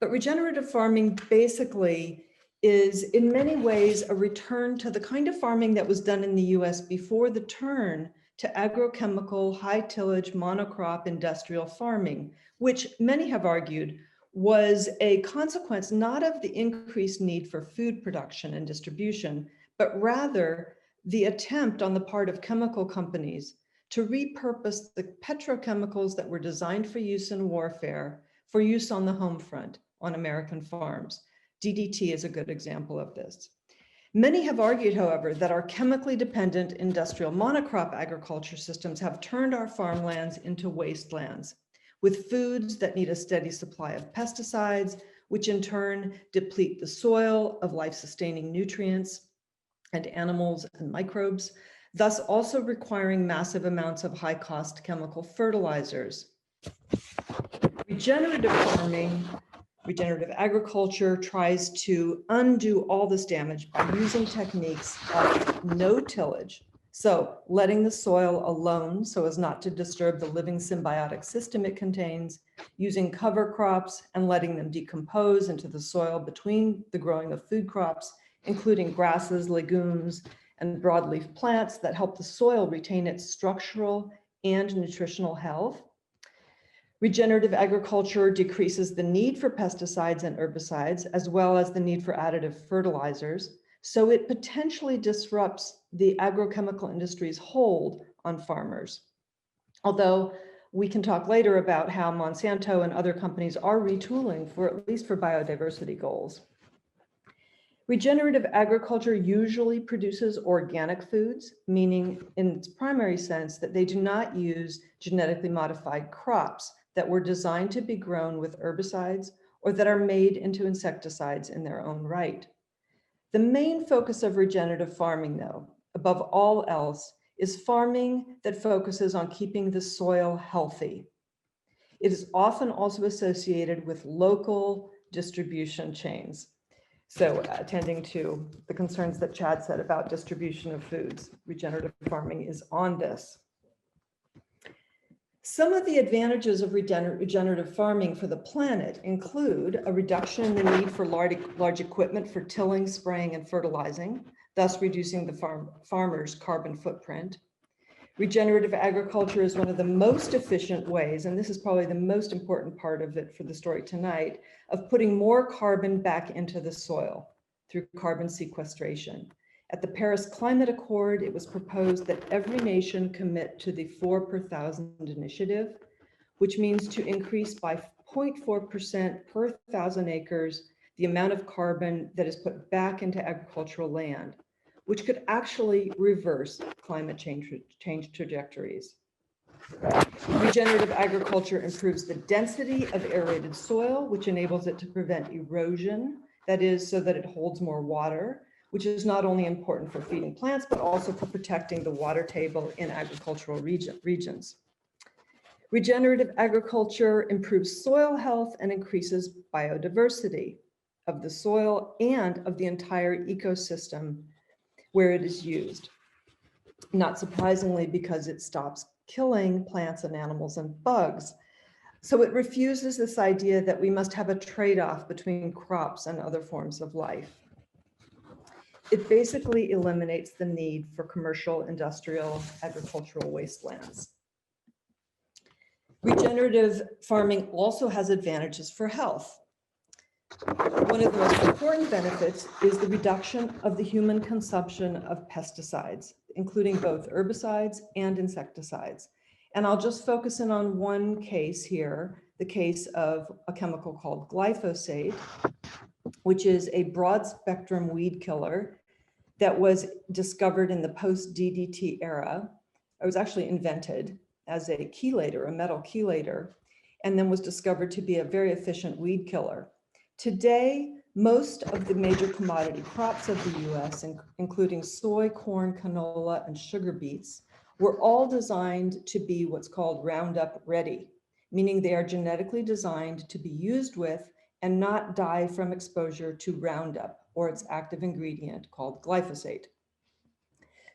But regenerative farming basically is in many ways a return to the kind of farming that was done in the US before the turn to agrochemical, high tillage, monocrop industrial farming, which many have argued was a consequence not of the increased need for food production and distribution, but rather the attempt on the part of chemical companies to repurpose the petrochemicals that were designed for use in warfare for use on the home front on American farms. DDT is a good example of this. Many have argued, however, that our chemically dependent industrial monocrop agriculture systems have turned our farmlands into wastelands, with foods that need a steady supply of pesticides, which in turn deplete the soil of life-sustaining nutrients and animals and microbes, thus also requiring massive amounts of high-cost chemical fertilizers. Regenerative farming, regenerative agriculture tries to undo all this damage by using techniques of no tillage. So letting the soil alone so as not to disturb the living symbiotic system it contains, using cover crops and letting them decompose into the soil between the growing of food crops, including grasses, legumes, and broadleaf plants that help the soil retain its structural and nutritional health. Regenerative agriculture decreases the need for pesticides and herbicides, as well as the need for additive fertilizers. So it potentially disrupts the agrochemical industry's hold on farmers. Although we can talk later about how Monsanto and other companies are retooling for at least for biodiversity goals. Regenerative agriculture usually produces organic foods, meaning in its primary sense that they do not use genetically modified crops that were designed to be grown with herbicides or that are made into insecticides in their own right. The main focus of regenerative farming, though, above all else, is farming that focuses on keeping the soil healthy. It is often also associated with local distribution chains. So attending to the concerns that Chad said about distribution of foods, regenerative farming is on this. Some of the advantages of regenerative farming for the planet include a reduction in the need for large equipment for tilling, spraying, and fertilizing, thus reducing the farmer's carbon footprint. Regenerative agriculture is one of the most efficient ways, and this is probably the most important part of it for the story tonight, of putting more carbon back into the soil through carbon sequestration. At the Paris Climate Accord, it was proposed that every nation commit to the 4 per thousand initiative, which means to increase by 0.4% per thousand acres the amount of carbon that is put back into agricultural land, which could actually reverse climate change trajectories. Regenerative agriculture improves the density of aerated soil, which enables it to prevent erosion, that is, so that it holds more water, which is not only important for feeding plants, but also for protecting the water table in agricultural regions. Regenerative agriculture improves soil health and increases biodiversity of the soil and of the entire ecosystem where it is used. Not surprisingly, because it stops killing plants and animals and bugs. So it refuses this idea that we must have a trade-off between crops and other forms of life. It basically eliminates the need for commercial, industrial, agricultural wastelands. Regenerative farming also has advantages for health. One of the most important benefits is the reduction of the human consumption of pesticides, including both herbicides and insecticides. And I'll just focus in on one case here, the case of a chemical called glyphosate, which is a broad spectrum weed killer that was discovered in the post-DDT era. It was actually invented as a chelator, a metal chelator, and then was discovered to be a very efficient weed killer. Today, most of the major commodity crops of the US, including soy, corn, canola, and sugar beets, were all designed to be what's called Roundup ready, meaning they are genetically designed to be used with and not die from exposure to Roundup or its active ingredient called glyphosate.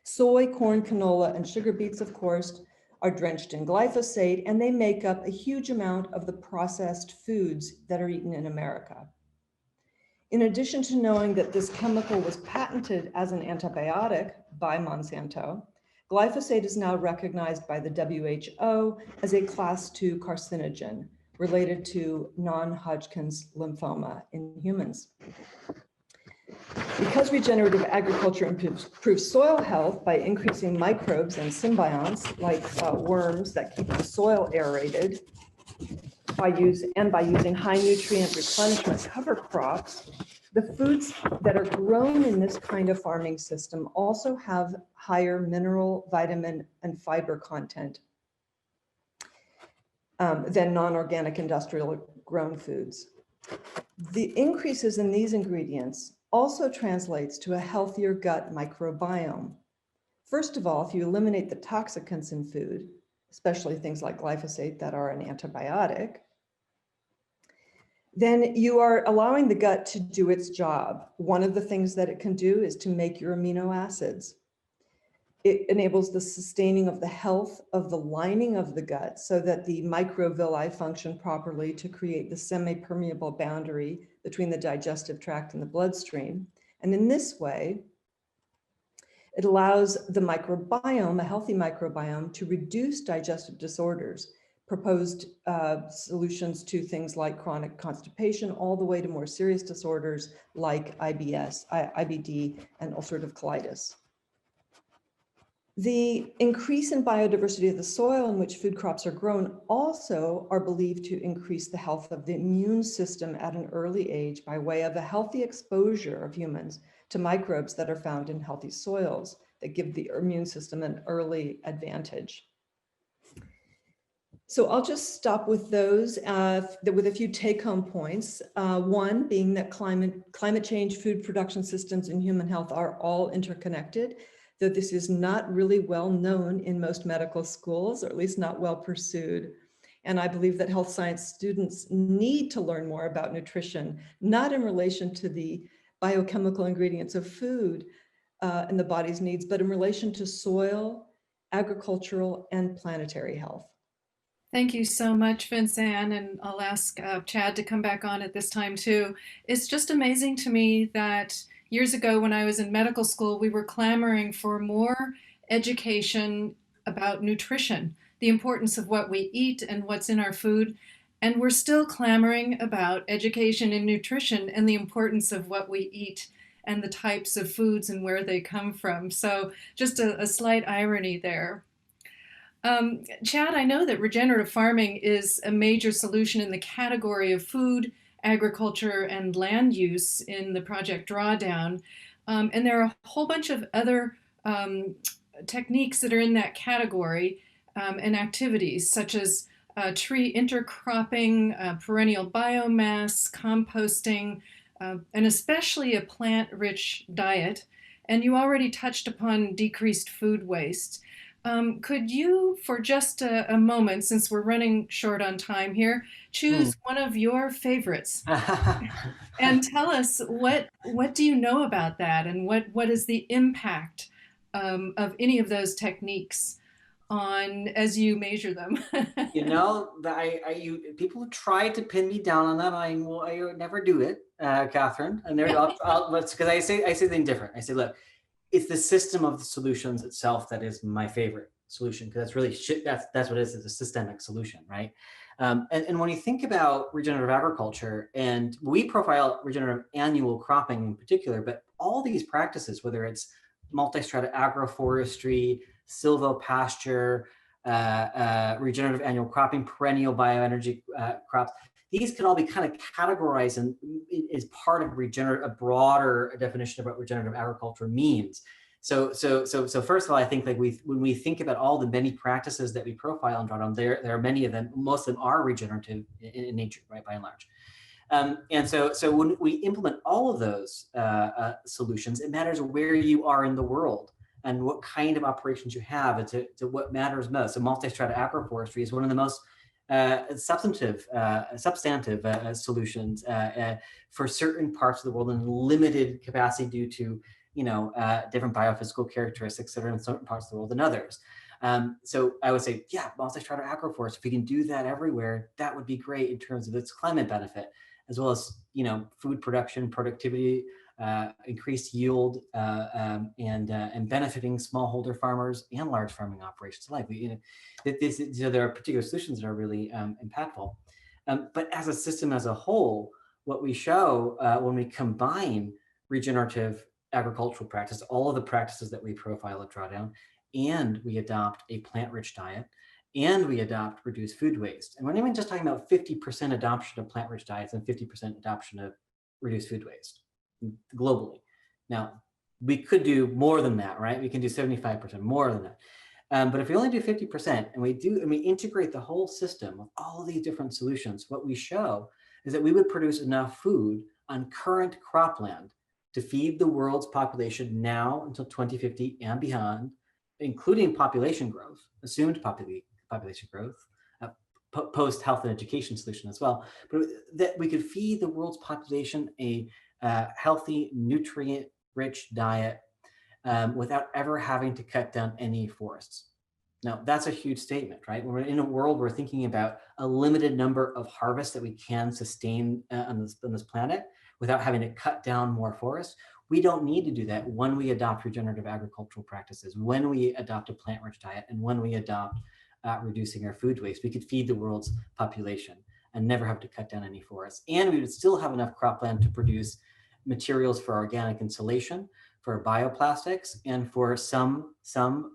Soy, corn, canola, and sugar beets, of course, are drenched in glyphosate, and they make up a huge amount of the processed foods that are eaten in America. In addition to knowing that this chemical was patented as an antibiotic by Monsanto, glyphosate is now recognized by the WHO as a class 2 carcinogen related to non-Hodgkin's lymphoma in humans. Because regenerative agriculture improves soil health by increasing microbes and symbionts like worms that keep the soil aerated, by using high nutrient replenishment cover crops, the foods that are grown in this kind of farming system also have higher mineral, vitamin, and fiber content than non-organic industrial grown foods. The increases in these ingredients also translates to a healthier gut microbiome. First of all, if you eliminate the toxicants in food, especially things like glyphosate that are an antibiotic, then you are allowing the gut to do its job. One of the things that it can do is to make your amino acids. It enables the sustaining of the health of the lining of the gut so that the microvilli function properly to create the semi-permeable boundary between the digestive tract and the bloodstream. And in this way, it allows the microbiome, a healthy microbiome, to reduce digestive disorders, proposed solutions to things like chronic constipation, all the way to more serious disorders like IBS, IBD, and ulcerative colitis. The increase in biodiversity of the soil in which food crops are grown also are believed to increase the health of the immune system at an early age by way of a healthy exposure of humans to microbes that are found in healthy soils that give the immune system an early advantage. So I'll just stop with those, with a few take-home points. One being that climate change, food production systems, and human health are all interconnected, though this is not really well known in most medical schools, or at least not well pursued. And I believe that health science students need to learn more about nutrition, not in relation to the biochemical ingredients of food and the body's needs, but in relation to soil, agricultural, and planetary health. Thank you so much, Vincent, and I'll ask Chad to come back on at this time too. It's just amazing to me that years ago when I was in medical school, we were clamoring for more education about nutrition, the importance of what we eat and what's in our food. And we're still clamoring about education in nutrition and the importance of what we eat and the types of foods and where they come from. So just a slight irony there. Chad, I know that regenerative farming is a major solution in the category of food, agriculture, and land use in the Project Drawdown. And there are a whole bunch of other techniques that are in that category and activities, such as tree intercropping, perennial biomass, composting, and especially a plant-rich diet. And you already touched upon decreased food waste. Could you, for just a moment, since we're running short on time here, choose one of your favorites and tell us what do you know about that, and what is the impact of any of those techniques on as you measure them? You know, people try to pin me down on that. I would never do it, Catherine. And because I say something different. I say, look, it's the system of the solutions itself that is my favorite solution, because that's really that's what it is. It's a systemic solution, right? And when you think about regenerative agriculture, and we profile regenerative annual cropping in particular, but all these practices, whether it's multi-strata agroforestry, silvopasture, regenerative annual cropping, perennial bioenergy crops, these can all be kind of categorized and is part of a broader definition of what regenerative agriculture means. So first of all, I think like when we think about all the many practices that we profile in Drawdown, there are many of them. Most of them are regenerative in nature, right, by and large. And so when we implement all of those solutions, it matters where you are in the world and what kind of operations you have, to what matters most. So multi-strata agroforestry is one of the most substantive solutions for certain parts of the world, and limited capacity due to different biophysical characteristics that are in certain parts of the world than others. So I would say, yeah, multi-strata agroforestry, if we can do that everywhere, that would be great in terms of its climate benefit. as well as, food production, productivity, increased yield, and benefiting smallholder farmers and large farming operations alike. There are particular solutions that are really impactful. But as a system as a whole, what we show when we combine regenerative agricultural practice, all of the practices that we profile at Drawdown, and we adopt a plant-rich diet, and we adopt reduced food waste. And we're not even just talking about 50% adoption of plant-rich diets and 50% adoption of reduced food waste globally. Now, we could do more than that, right? We can do 75% more than that. But if we only do 50% and we integrate the whole system with all of these different solutions, what we show is that we would produce enough food on current cropland to feed the world's population now until 2050 and beyond, including population growth, assumed population growth, post health and education solution as well, but that we could feed the world's population a healthy, nutrient-rich diet without ever having to cut down any forests. Now, that's a huge statement, right? When we're in a world, we're thinking about a limited number of harvests that we can sustain on this planet without having to cut down more forests. We don't need to do that when we adopt regenerative agricultural practices, when we adopt a plant-rich diet, and when we adopt reducing our food waste. We could feed the world's population and never have to cut down any forests. And we would still have enough cropland to produce materials for organic insulation, for bioplastics, and for some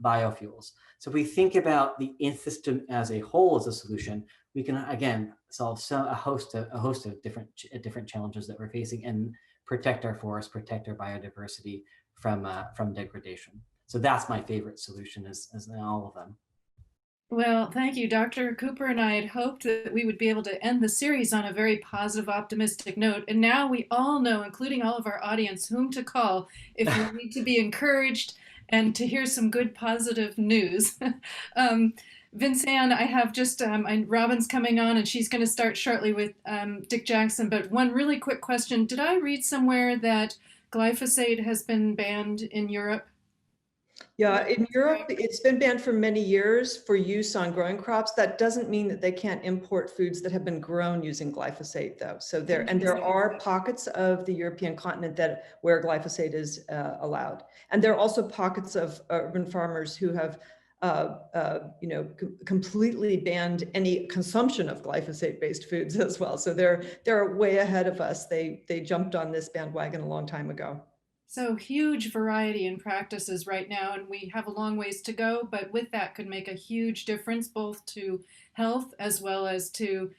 biofuels. So if we think about the system as a whole as a solution, we can again solve a host of different challenges that we're facing and protect our forests, protect our biodiversity from degradation. So that's my favorite solution, is in all of them. Well, thank you. Dr. Cooper and I had hoped that we would be able to end the series on a very positive, optimistic note. And now we all know, including all of our audience, whom to call if we need to be encouraged and to hear some good, positive news. Vincent, I have just, Robin's coming on and she's going to start shortly with Dick Jackson. But one really quick question. Did I read somewhere that glyphosate has been banned in Europe? Yeah, in Europe, it's been banned for many years for use on growing crops. That doesn't mean that they can't import foods that have been grown using glyphosate, though. So there are pockets of the European continent where glyphosate is allowed, and there are also pockets of urban farmers who have, completely banned any consumption of glyphosate-based foods as well. So they're way ahead of us. They jumped on this bandwagon a long time ago. So huge variety in practices right now, and we have a long ways to go, but with that could make a huge difference both to health as well as to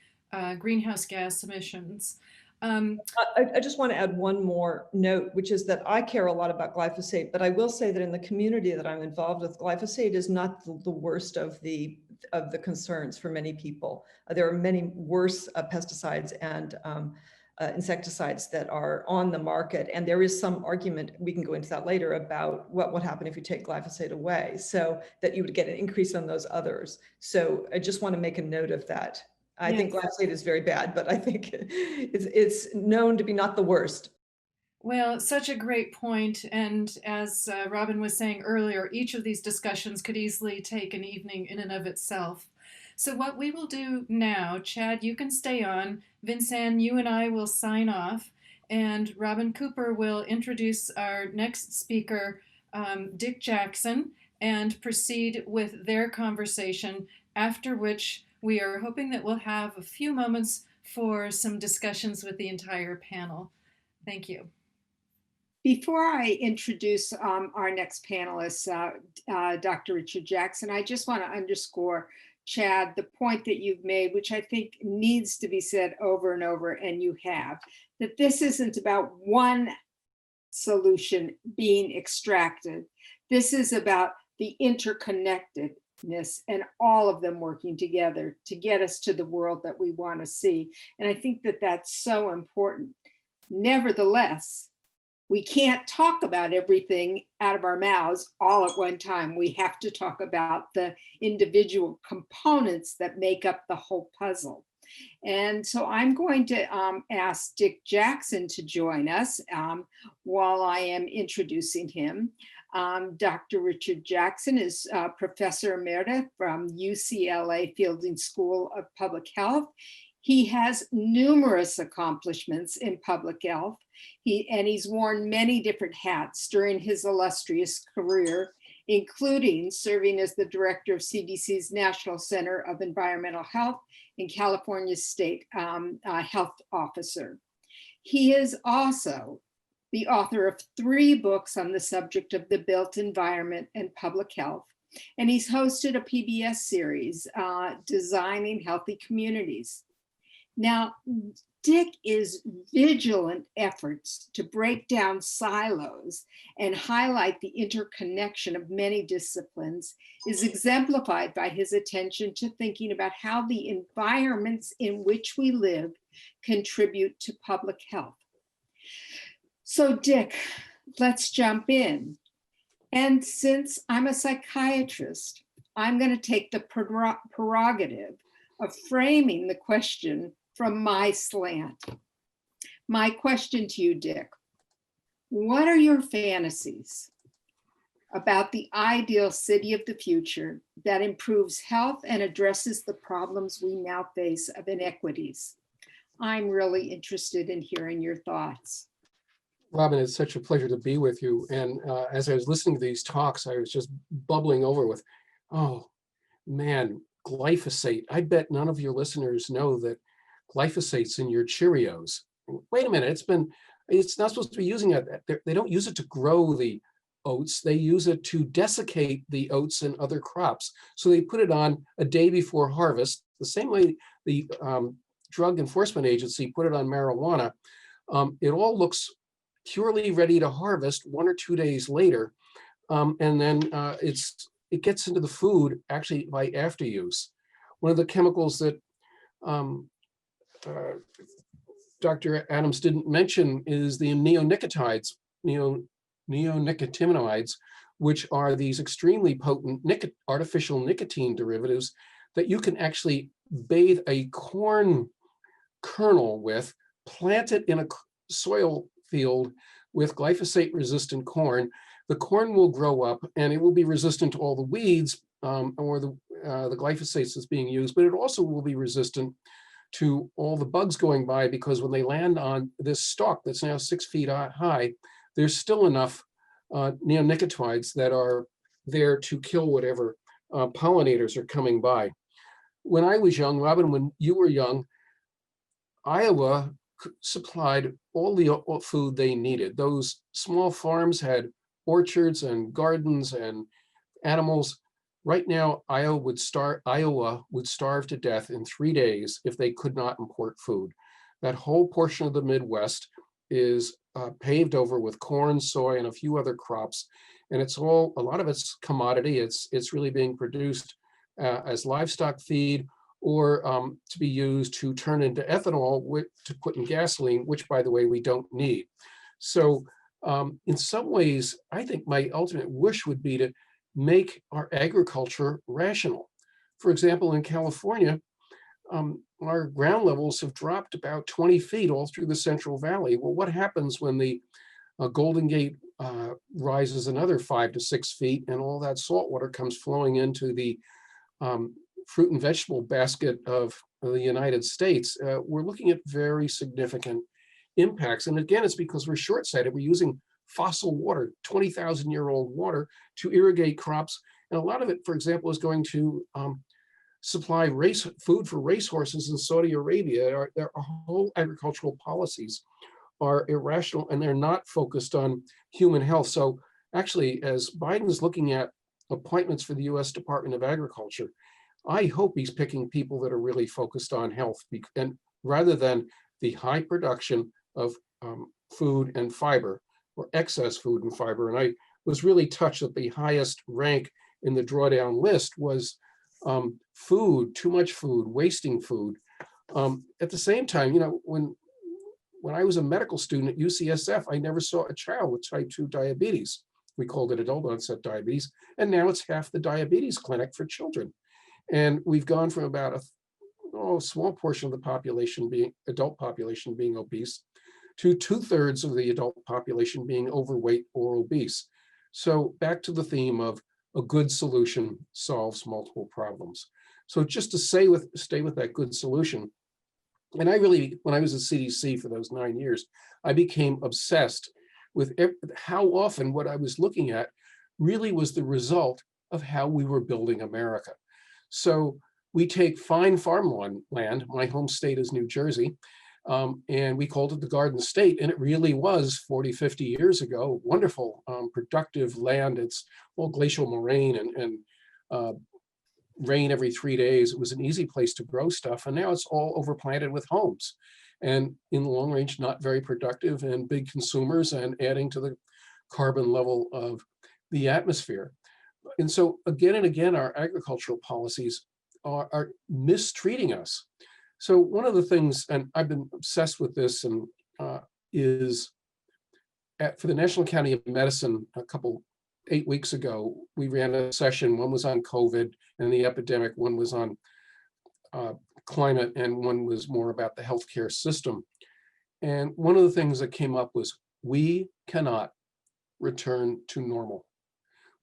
greenhouse gas emissions. I just want to add one more note, which is that I care a lot about glyphosate, but I will say that in the community that I'm involved with, glyphosate is not the worst of the concerns for many people. There are many worse pesticides and insecticides that are on the market. And there is some argument, we can go into that later, about what would happen if you take glyphosate away, so that you would get an increase on those others. So I just want to make a note of that. I think glyphosate is very bad, but I think it's known to be not the worst. Well, such a great point. And as Robin was saying earlier, each of these discussions could easily take an evening in and of itself. So what we will do now, Chad, you can stay on. Vincent, you and I will sign off. And Robin Cooper will introduce our next speaker, Dick Jackson, and proceed with their conversation, after which we are hoping that we'll have a few moments for some discussions with the entire panel. Thank you. Before I introduce our next panelist, Dr. Richard Jackson, I just want to underscore, Chad, the point that you've made, which I think needs to be said over and over, and you have, that this isn't about one solution being extracted. This is about the interconnectedness and all of them working together to get us to the world that we want to see. And I think that that's so important. Nevertheless, we can't talk about everything out of our mouths all at one time. We have to talk about the individual components that make up the whole puzzle. And so I'm going to ask Dick Jackson to join us while I am introducing him. Dr. Richard Jackson is Professor Emerita from UCLA Fielding School of Public Health. He has numerous accomplishments in public health. He's worn many different hats during his illustrious career, including serving as the director of CDC's National Center of Environmental Health and California's state health officer. He is also the author of 3 books on the subject of the built environment and public health. And he's hosted a PBS series, Designing Healthy Communities. Now, Dick is vigilant efforts to break down silos and highlight the interconnection of many disciplines is exemplified by his attention to thinking about how the environments in which we live contribute to public health. So Dick, let's jump in. And since I'm a psychiatrist, I'm going to take the prerogative of framing the question from my slant. My question to you, Dick, what are your fantasies about the ideal city of the future that improves health and addresses the problems we now face of inequities? I'm really interested in hearing your thoughts. Robin, it's such a pleasure to be with you. And as I was listening to these talks, I was just bubbling over with, oh man, glyphosate. I bet none of your listeners know that glyphosate's in your Cheerios. Wait a minute, it's not supposed to be using it. They don't use it to grow the oats. They use it to desiccate the oats and other crops. So they put it on a day before harvest, the same way the Drug Enforcement Agency put it on marijuana. It all looks purely ready to harvest 1 or 2 days later. And then it gets into the food actually by after use. One of the chemicals that Dr. Adams didn't mention is the neonicotinoids, which are these extremely potent artificial nicotine derivatives that you can actually bathe a corn kernel with, plant it in a soil field with glyphosate-resistant corn. The corn will grow up and it will be resistant to all the weeds or the glyphosate that's being used, but it also will be resistant to all the bugs going by, because when they land on this stalk that's now 6 feet high, there's still enough neonicotinoids that are there to kill whatever pollinators are coming by. When I was young, Robin, when you were young, Iowa supplied all the food they needed. Those small farms had orchards and gardens and animals. Right now, Iowa would starve to death in 3 days if they could not import food. That whole portion of the Midwest is paved over with corn, soy, and a few other crops. And a lot of it's commodity. It's really being produced as livestock feed, or to be used to turn into ethanol to put in gasoline, which, by the way, we don't need. So in some ways, I think my ultimate wish would be to make our agriculture rational. For example, in California, our ground levels have dropped about 20 feet all through the Central Valley. Well, what happens when the Golden Gate rises another 5 to 6 feet and all that salt water comes flowing into the fruit and vegetable basket of the United States? We're looking at very significant impacts. And again, it's because we're short-sighted. We're using fossil water, 20,000-year-old water, to irrigate crops. And a lot of it, for example, is going to supply food for racehorses in Saudi Arabia. Their whole agricultural policies are irrational, and they're not focused on human health. So actually, as Biden's looking at appointments for the US Department of Agriculture, I hope he's picking people that are really focused on health, and rather than the high production of food and fiber, or excess food and fiber. And I was really touched that the highest rank in the drawdown list was food, too much food, wasting food. At the same time, when I was a medical student at UCSF, I never saw a child with type 2 diabetes. We called it adult onset diabetes, and now it's half the diabetes clinic for children. And we've gone from about a small portion of the population adult population being obese, to 2/3 of the adult population being overweight or obese. So back to the theme of a good solution solves multiple problems. So just to stay with that good solution, And when I was at CDC for those 9 years, I became obsessed with how often what I was looking at really was the result of how we were building America. So we take fine farmland, my home state is New Jersey, and we called it the Garden State, and it really was 40, 50 years ago, wonderful, productive land. It's all glacial moraine and rain every 3 days. It was an easy place to grow stuff, and now it's all overplanted with homes. And in the long range, not very productive and big consumers and adding to the carbon level of the atmosphere. And so again and again, our agricultural policies are mistreating us. So one of the things, and I've been obsessed with this, and is for the National Academy of Medicine 8 weeks ago, we ran a session. One was on COVID and the epidemic, one was on climate, and one was more about the healthcare system. And one of the things that came up was we cannot return to normal.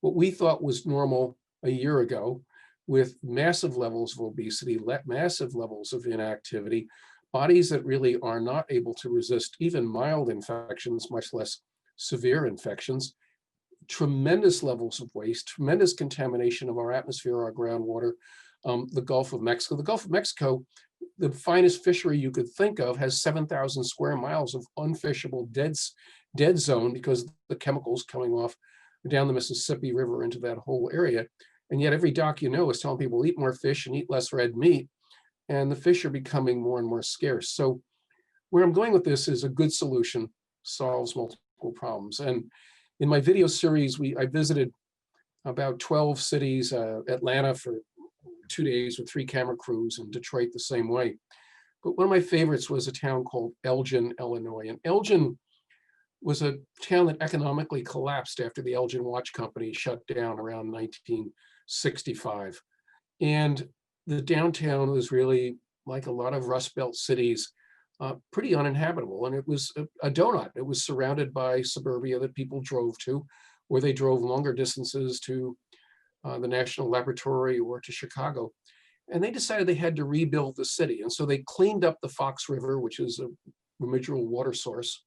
What we thought was normal a year ago, with massive levels of obesity, massive levels of inactivity, bodies that really are not able to resist even mild infections, much less severe infections, tremendous levels of waste, tremendous contamination of our atmosphere, our groundwater, the Gulf of Mexico. The Gulf of Mexico, the finest fishery you could think of, has 7,000 square miles of unfishable dead zone because of the chemicals coming off down the Mississippi River into that whole area. And yet every doc you know is telling people eat more fish and eat less red meat, and the fish are becoming more and more scarce. So where I'm going with this is a good solution solves multiple problems. And in my video series, I visited about 12 cities, Atlanta for 2 days with 3 camera crews, and Detroit the same way. But one of my favorites was a town called Elgin, Illinois. And Elgin was a town that economically collapsed after the Elgin Watch Company shut down around 1965. And the downtown was really, like a lot of Rust Belt cities, pretty uninhabitable. And it was a donut. It was surrounded by suburbia that people drove to, or they drove longer distances to the National Laboratory or to Chicago. And they decided they had to rebuild the city. And so they cleaned up the Fox River, which is a residual water source,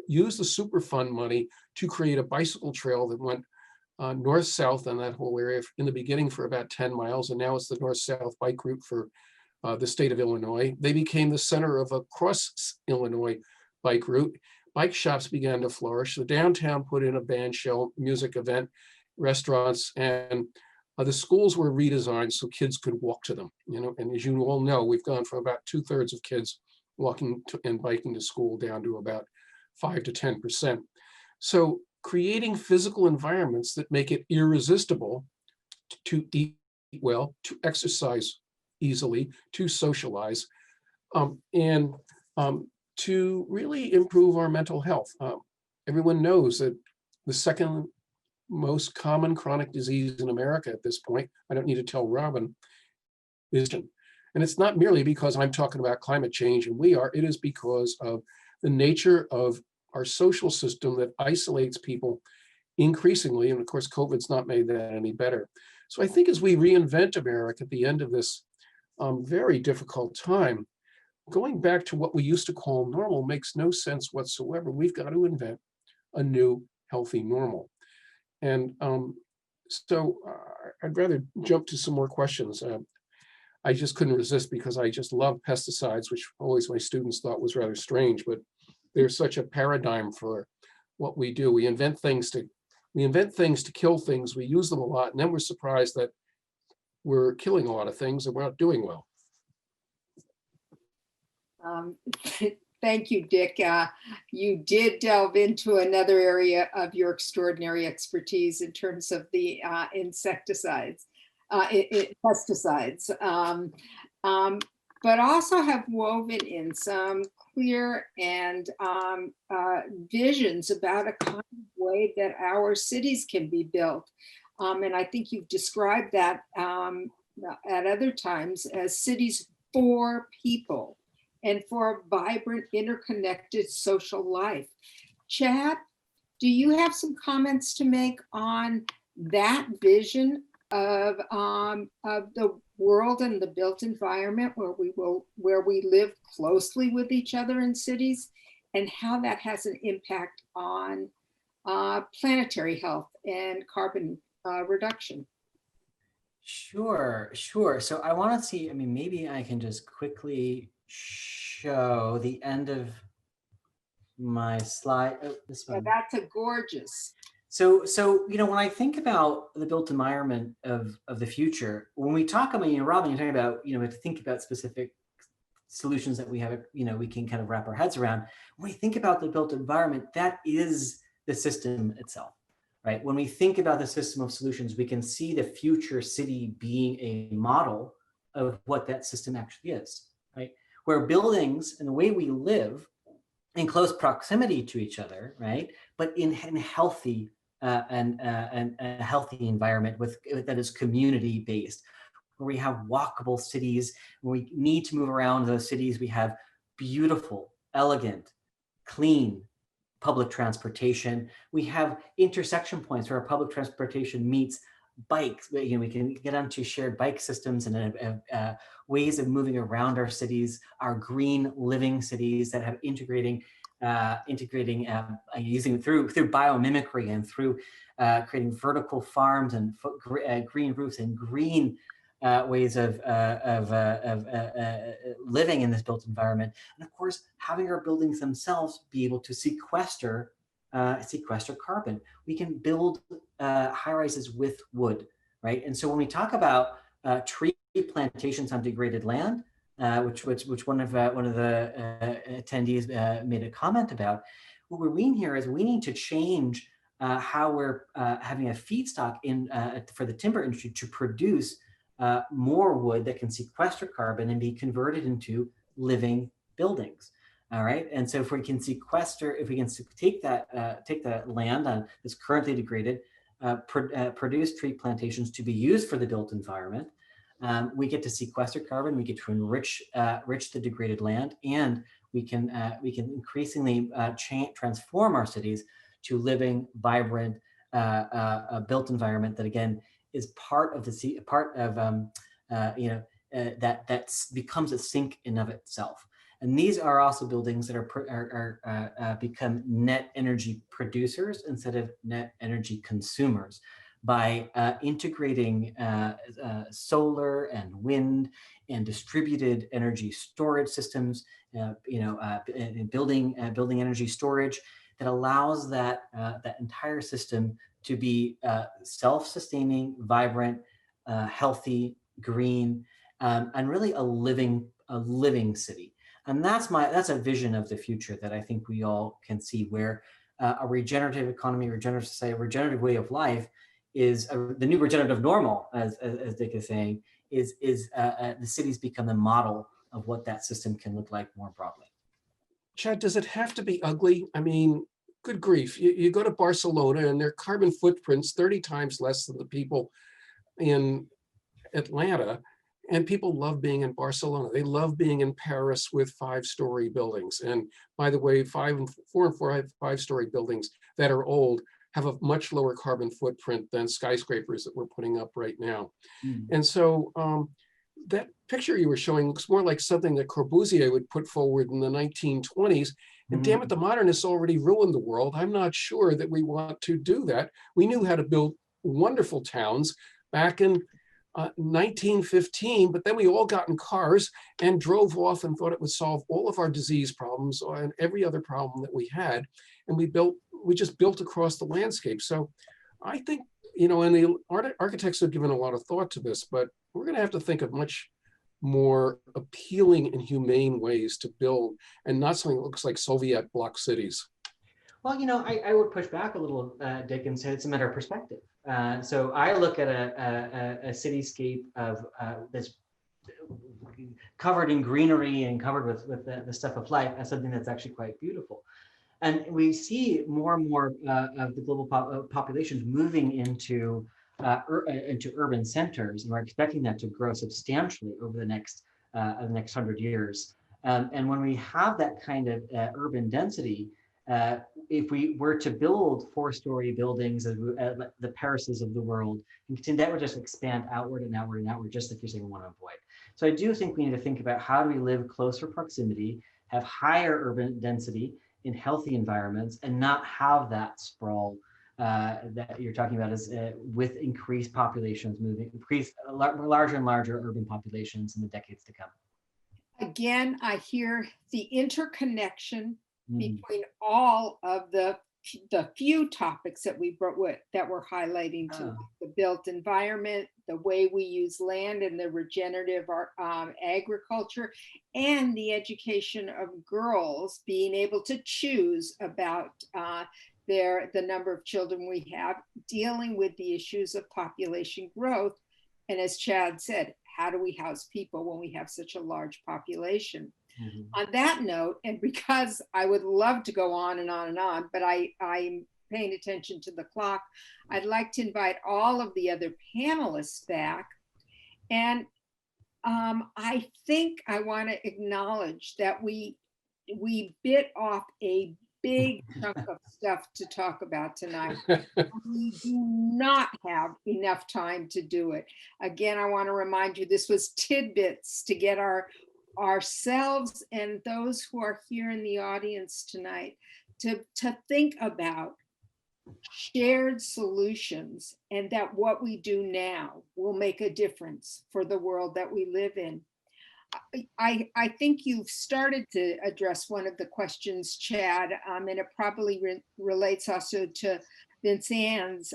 used the Superfund money to create a bicycle trail that went north-south in that whole area in the beginning for about 10 miles. And now it's the north-south bike route for the state of Illinois. They became the center of a cross-Illinois bike route. Bike shops began to flourish. The downtown put in a band shell, music event, restaurants, and the schools were redesigned so kids could walk to them. And as you all know, we've gone from about 2/3 of kids walking and biking to school down to about 5 to 10%. So creating physical environments that make it irresistible to eat well, to exercise easily, to socialize, and to really improve our mental health. Everyone knows that the second most common chronic disease in America at this point, I don't need to tell Robin, is, and it's not merely because I'm talking about climate change and it is because of the nature of our social system that isolates people increasingly. And of course, COVID's not made that any better. So I think as we reinvent America at the end of this very difficult time, going back to what we used to call normal makes no sense whatsoever. We've got to invent a new healthy normal. And so I'd rather jump to some more questions. I just couldn't resist because I just love pesticides, which always my students thought was rather strange, but they're such a paradigm for what we do. We invent things to kill things. We use them a lot, and then we're surprised that we're killing a lot of things and we're not doing well. Thank you, Dick. You did delve into another area of your extraordinary expertise in terms of the pesticides, but also have woven in some clear and visions about a kind of way that our cities can be built. And I think you've described that at other times as cities for people and for a vibrant, interconnected social life. Chad, do you have some comments to make on that vision of the world and the built environment where we live closely with each other in cities, and how that has an impact on planetary health and carbon reduction. Sure, sure. So I want to see, I mean, maybe I can just quickly show the end of my slide. Oh, this Yeah, one. that's a gorgeous. So when I think about the built environment of the future, when we talk about, Robin, you're talking about, we have to think about specific solutions that we have, we can kind of wrap our heads around. When we think about the built environment, that is the system itself, right? When we think about the system of solutions, we can see the future city being a model of what that system actually is, right? Where buildings and the way we live in close proximity to each other, right? But in healthy and a healthy environment that is community based, where we have walkable cities, where we need to move around those cities. We have beautiful, elegant, clean public transportation. We have intersection points where our public transportation meets bikes. We can get onto shared bike systems and ways of moving around our cities, our green living cities that have integrating using through biomimicry and through creating vertical farms and green roofs and green ways of living in this built environment. And of course, having our buildings themselves be able to sequester carbon. We can build high rises with wood, right? And so when we talk about tree plantations on degraded land, which one of the attendees made a comment about, what we're meaning here is we need to change how we're having a feedstock for the timber industry to produce more wood that can sequester carbon and be converted into living buildings. All right, and so if we can take that land that's currently degraded, produce tree plantations to be used for the built environment, we get to sequester carbon, we get to enrich the degraded land, and we can increasingly transform our cities to living, vibrant, built environment that again is part of that becomes a sink in of itself. And these are also buildings that are become net energy producers instead of net energy consumers by integrating solar and wind and distributed energy storage systems, building energy storage that allows that entire system to be self-sustaining, vibrant, healthy, green, and really a living city. And that's a vision of the future that I think we all can see, where a regenerative economy, regenerative society, regenerative way of life is the new regenerative normal, as Dick is saying, is the cities become the model of what that system can look like more broadly. Chad, does it have to be ugly? I mean, good grief. You go to Barcelona and their carbon footprint's 30 times less than the people in Atlanta. And people love being in Barcelona. They love being in Paris with 5-story buildings. And by the way, 4 and 5-story buildings that are old have a much lower carbon footprint than skyscrapers that we're putting up right now. Mm. And so that picture you were showing looks more like something that Corbusier would put forward in the 1920s. And damn it, the modernists already ruined the world. I'm not sure that we want to do that. We knew how to build wonderful towns back in 1915, but then we all got in cars and drove off and thought it would solve all of our disease problems and every other problem that we had. And we just built across the landscape. So I think, and the architects have given a lot of thought to this, but we're going to have to think of much more appealing and humane ways to build, and not something that looks like Soviet bloc cities. Well, I would push back a little, Dick, and say it's a matter of perspective. So I look at a cityscape of that's covered in greenery and covered with the stuff of life as something that's actually quite beautiful. And we see more and more of the global populations moving into urban centers, and we're expecting that to grow substantially over the next 100 years. And when we have that kind of urban density, if we were to build 4-story buildings, the Parises of the world, and continue, that would just expand outward and outward and outward, just like you're saying we want to avoid. So I do think we need to think about how do we live closer proximity, have higher urban density in healthy environments, and not have that sprawl that you're talking about is with increased populations larger and larger urban populations in the decades to come. Again, I hear the interconnection between all of the few topics that we brought that we're highlighting to the built environment, the way we use land and the regenerative agriculture, and the education of girls being able to choose about the number of children we have, dealing with the issues of population growth. And as Chad said, how do we house people when we have such a large population? On that note, and because I would love to go on and on and on, but I'm paying attention to the clock, I'd like to invite all of the other panelists back. And I think I want to acknowledge that we bit off a big chunk of stuff to talk about tonight. We do not have enough time to do it. Again, I want to remind you, this was tidbits to get ourselves and those who are here in the audience tonight to think about shared solutions, and that what we do now will make a difference for the world that we live in. I think you've started to address one of the questions, Chad, and it probably relates also to Vincenne's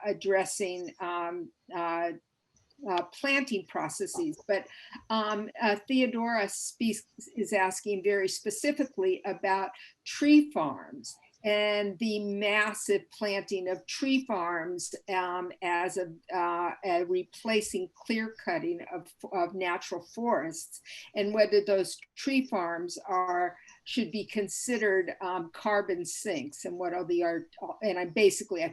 addressing planting processes. But Theodora is asking very specifically about tree farms and the massive planting of tree farms as a replacing clear cutting of natural forests, and whether those tree farms should be considered carbon sinks, and what are and I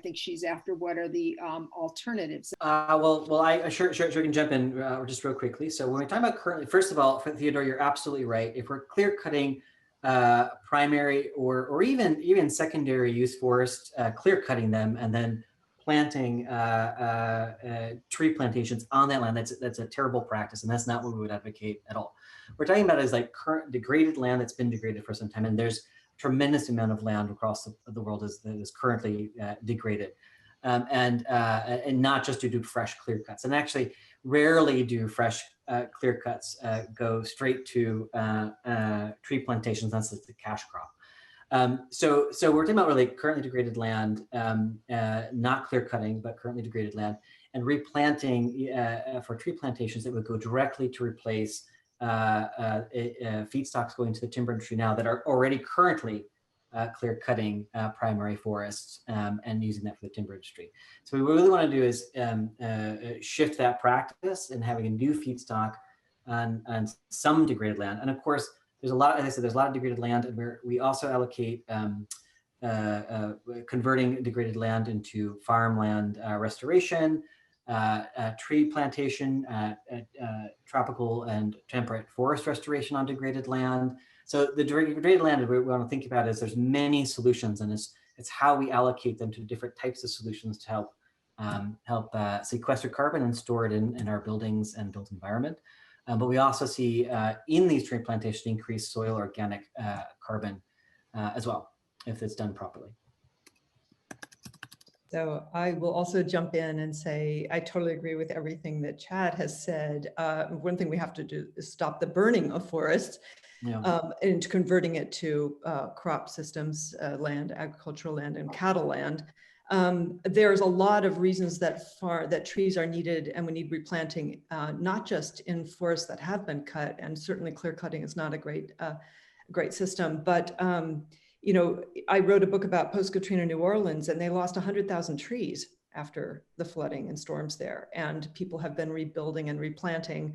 think she's after what are the alternatives. I sure can jump in just real quickly. So when we're talking about currently, first of all, Theodore, you're absolutely right. If we're clear cutting primary or even secondary use forests, clear cutting them and then planting tree plantations on that land, that's a terrible practice, and that's not what we would advocate at all. What we're talking about is like current degraded land that's been degraded for some time, and there's a tremendous amount of land across the world that is currently degraded, and not just due to fresh clear cuts. And actually, rarely do fresh clear cuts go straight to tree plantations. That's the cash crop. So we're talking about really currently degraded land, not clear cutting, but currently degraded land, and replanting for tree plantations that would go directly to replace feedstocks going to the timber industry now that are already currently clear cutting primary forests and using that for the timber industry. So what we really want to do is shift that practice and having a new feedstock on some degraded land. And of course, there's a lot, as I said, there's a lot of degraded land, and we also allocate converting degraded land into farmland restoration, tree plantation, tropical and temperate forest restoration on degraded land. So the degraded land we want to think about is there's many solutions, and it's how we allocate them to different types of solutions to help sequester carbon and store it in our buildings and built environment. But we also see in these tree plantations increased soil organic carbon as well, if it's done properly. So I will also jump in and say, I totally agree with everything that Chad has said. One thing we have to do is stop the burning of forests. Yeah. And converting it to crop systems, land, agricultural land, and cattle land. There's a lot of reasons that trees are needed, and we need replanting, not just in forests that have been cut, and certainly clear cutting is not a great system. But you know, I wrote a book about post-Katrina New Orleans, and they lost 100,000 trees after the flooding and storms there, and people have been rebuilding and replanting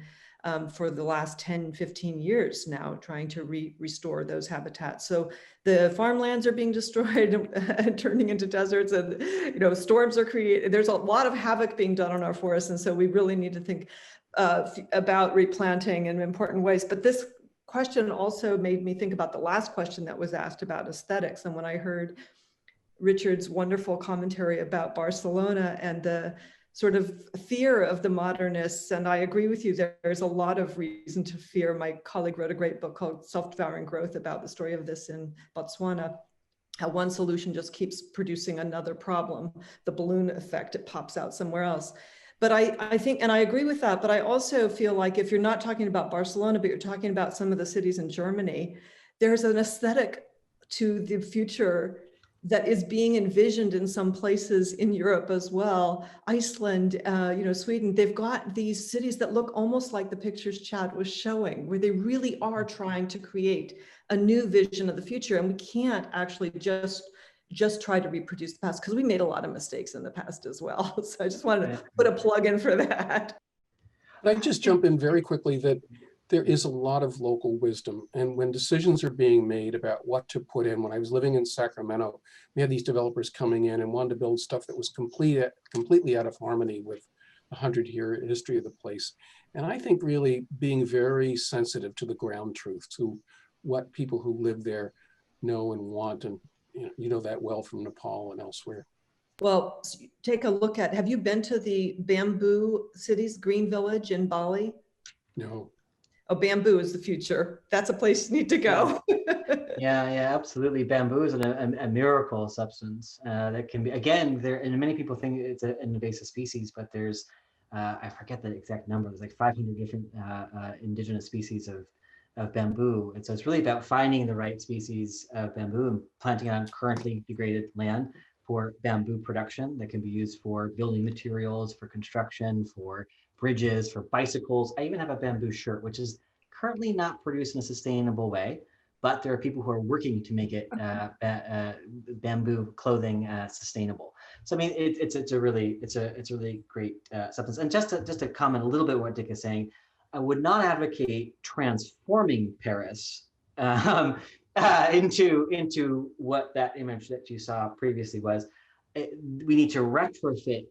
for the last 10, 15 years now, trying to restore those habitats. So the farmlands are being destroyed and turning into deserts, and you know, storms are created. There's a lot of havoc being done on our forests, and so we really need to think about replanting in important ways. But this question also made me think about the last question that was asked about aesthetics. And when I heard Richard's wonderful commentary about Barcelona and the sort of fear of the modernists, and I agree with you, there's a lot of reason to fear. My colleague wrote a great book called Self-Devouring Growth about the story of this in Botswana, how one solution just keeps producing another problem, the balloon effect, it pops out somewhere else. But I think, and I agree with that, but I also feel like if you're not talking about Barcelona, but you're talking about some of the cities in Germany, there's an aesthetic to the future that is being envisioned in some places in Europe as well. Iceland, Sweden, they've got these cities that look almost like the pictures Chad was showing, where they really are trying to create a new vision of the future. And we can't actually just try to reproduce the past, because we made a lot of mistakes in the past as well. So I just wanted to put a plug in for that. I'd just jump in very quickly that there is a lot of local wisdom. And when decisions are being made about what to put in, when I was living in Sacramento, we had these developers coming in and wanted to build stuff that was completely out of harmony with the 100-year history of the place. And I think really being very sensitive to the ground truth, to what people who live there know and want. And you know that well from Nepal and elsewhere. Well, take a look at, have you been to the bamboo cities, Green Village in Bali? No. Oh, bamboo is the future. That's a place you need to go. Yeah, absolutely. Bamboo is a miracle substance that can be, again, and many people think it's an invasive species, but there's, I forget the exact number, there's like 500 different indigenous species of bamboo. And so it's really about finding the right species of bamboo and planting it on currently degraded land for bamboo production that can be used for building materials, for construction, for bridges, for bicycles. I even have a bamboo shirt, which is currently not produced in a sustainable way, but there are people who are working to make it bamboo clothing sustainable. So I mean, it's a really great substance. And just to comment a little bit what Dick is saying, I would not advocate transforming Paris into what that image that you saw previously was. We need to retrofit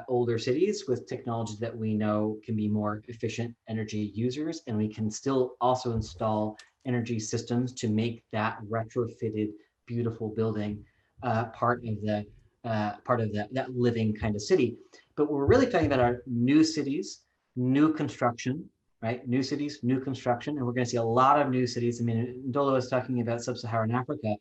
older cities with technology that we know can be more efficient energy users, and we can still also install energy systems to make that retrofitted beautiful building part of that living kind of city. But what we're really talking about are new cities, new construction, right? New cities, new construction, and we're going to see a lot of new cities. I mean, Ndolo is talking about sub-Saharan Africa.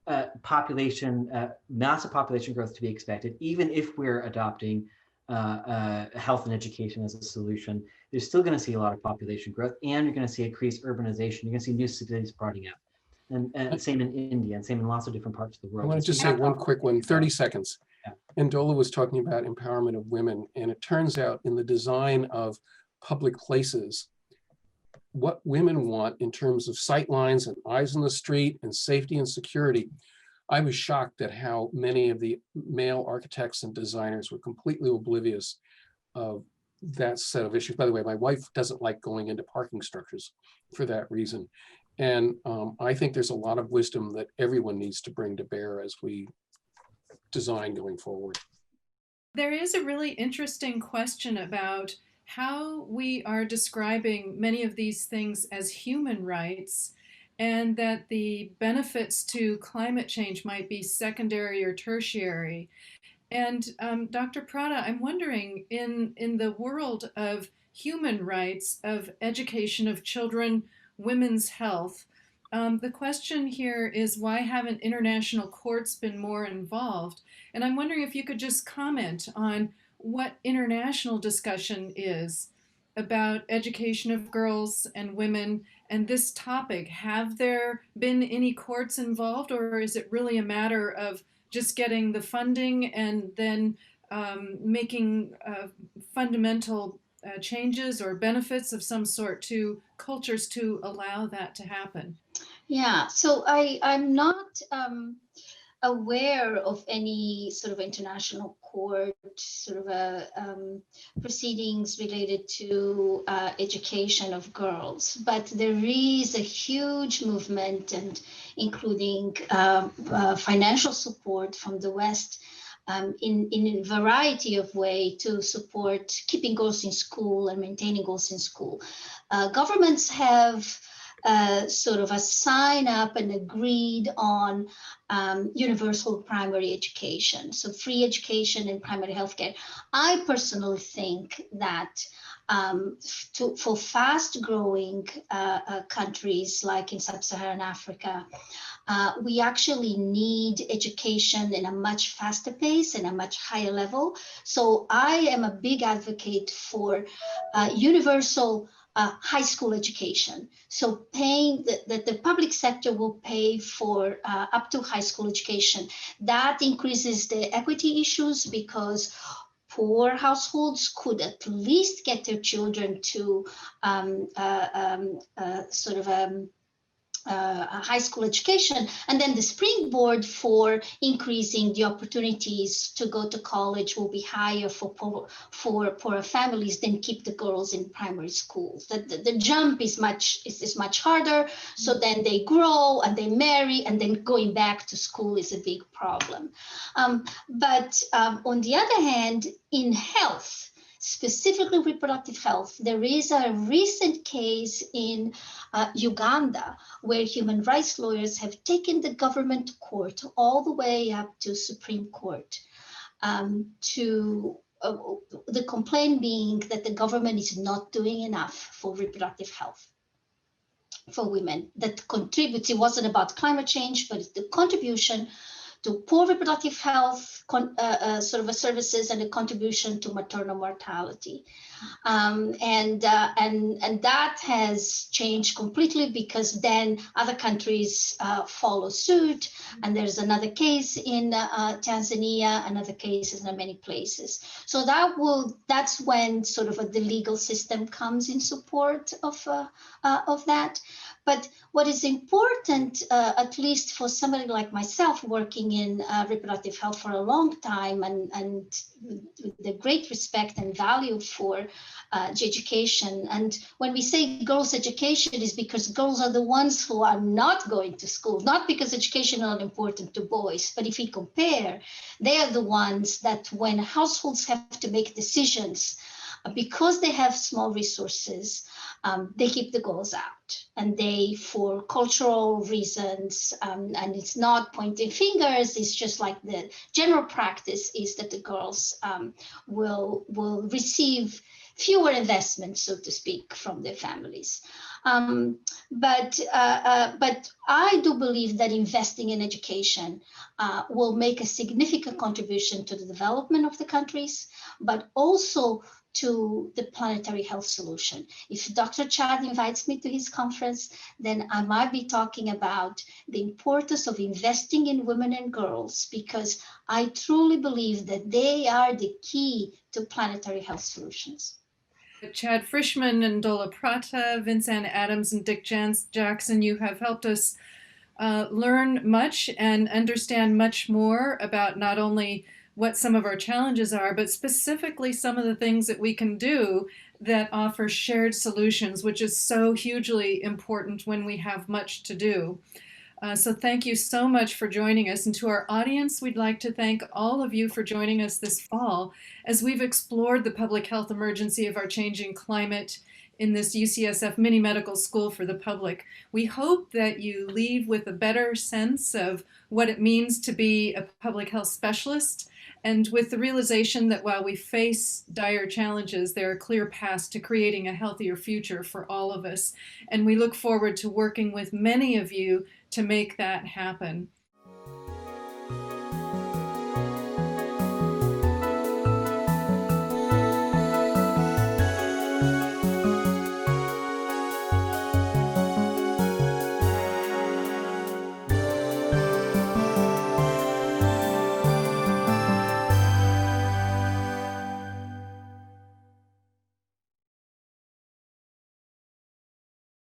Massive population growth to be expected, even if we're adopting health and education as a solution. You're still going to see a lot of population growth, and you're going to see increased urbanization. You're going to see new cities sprouting up, and same in India, and same in lots of different parts of the world. I want to just say one quick one, 30 seconds. Yeah. Ndola was talking about empowerment of women, and it turns out in the design of public places, what women want in terms of sight lines and eyes on the street and safety and security. I was shocked at how many of the male architects and designers were completely oblivious of that set of issues. By the way, my wife doesn't like going into parking structures for that reason. And I think there's a lot of wisdom that everyone needs to bring to bear as we design going forward. There is a really interesting question about how we are describing many of these things as human rights, and that the benefits to climate change might be secondary or tertiary. And Dr. Prada, I'm wondering, in the world of human rights, of education of children, women's health, the question here is, why haven't international courts been more involved? And I'm wondering if you could just comment on what international discussion is about education of girls and women and this topic. Have there been any courts involved, or is it really a matter of just getting the funding and then making fundamental changes or benefits of some sort to cultures to allow that to happen? Yeah, so I'm not aware of any sort of international court sort of proceedings related to education of girls, but there is a huge movement, and including financial support from the West in a variety of ways to support keeping girls in school and maintaining girls in school. Governments have sort of a sign up and agreed on universal primary education, so free education and primary healthcare. I personally think that for fast-growing countries like in sub-Saharan Africa, we actually need education in a much faster pace and a much higher level. So I am a big advocate for universal high school education. So paying that the public sector will pay for up to high school education. That increases the equity issues because poor households could at least get their children to a high school education, and then the springboard for increasing the opportunities to go to college will be higher for poorer families than keep the girls in primary schools. The jump is much harder, so then they grow and they marry, and then going back to school is a big problem. But on the other hand, in health, specifically reproductive health, there is a recent case in Uganda where human rights lawyers have taken the government to court all the way up to Supreme Court to the complaint being that the government is not doing enough for reproductive health for women. That contributes, it wasn't about climate change, but it's the contribution to poor reproductive health services and a contribution to maternal mortality. And that has changed completely because then other countries follow suit. And there's another case in Tanzania and other cases in many places. So that's when sort of the legal system comes in support of that. But what is important, at least for somebody like myself working in reproductive health for a long time and the great respect and value for education. And when we say girls' education is because girls are the ones who are not going to school, not because education is not important to boys, but if we compare, they are the ones that when households have to make decisions, because they have small resources, they keep the girls out, and they, for cultural reasons, and it's not pointing fingers, it's just like the general practice is that the girls will receive fewer investments, so to speak, from their families. But I do believe that investing in education will make a significant contribution to the development of the countries, but also to the planetary health solution. If Dr. Chad invites me to his conference, then I might be talking about the importance of investing in women and girls, because I truly believe that they are the key to planetary health solutions. Chad Frischman and Dola Prata, Vincent Adams and Dick Jackson, you have helped us learn much and understand much more about not only what some of our challenges are, but specifically some of the things that we can do that offer shared solutions, which is so hugely important when we have much to do. So thank you so much for joining us. And to our audience, we'd like to thank all of you for joining us this fall as we've explored the public health emergency of our changing climate in this UCSF mini medical school for the public. We hope that you leave with a better sense of what it means to be a public health specialist, and with the realization that while we face dire challenges, there are clear paths to creating a healthier future for all of us. And we look forward to working with many of you to make that happen.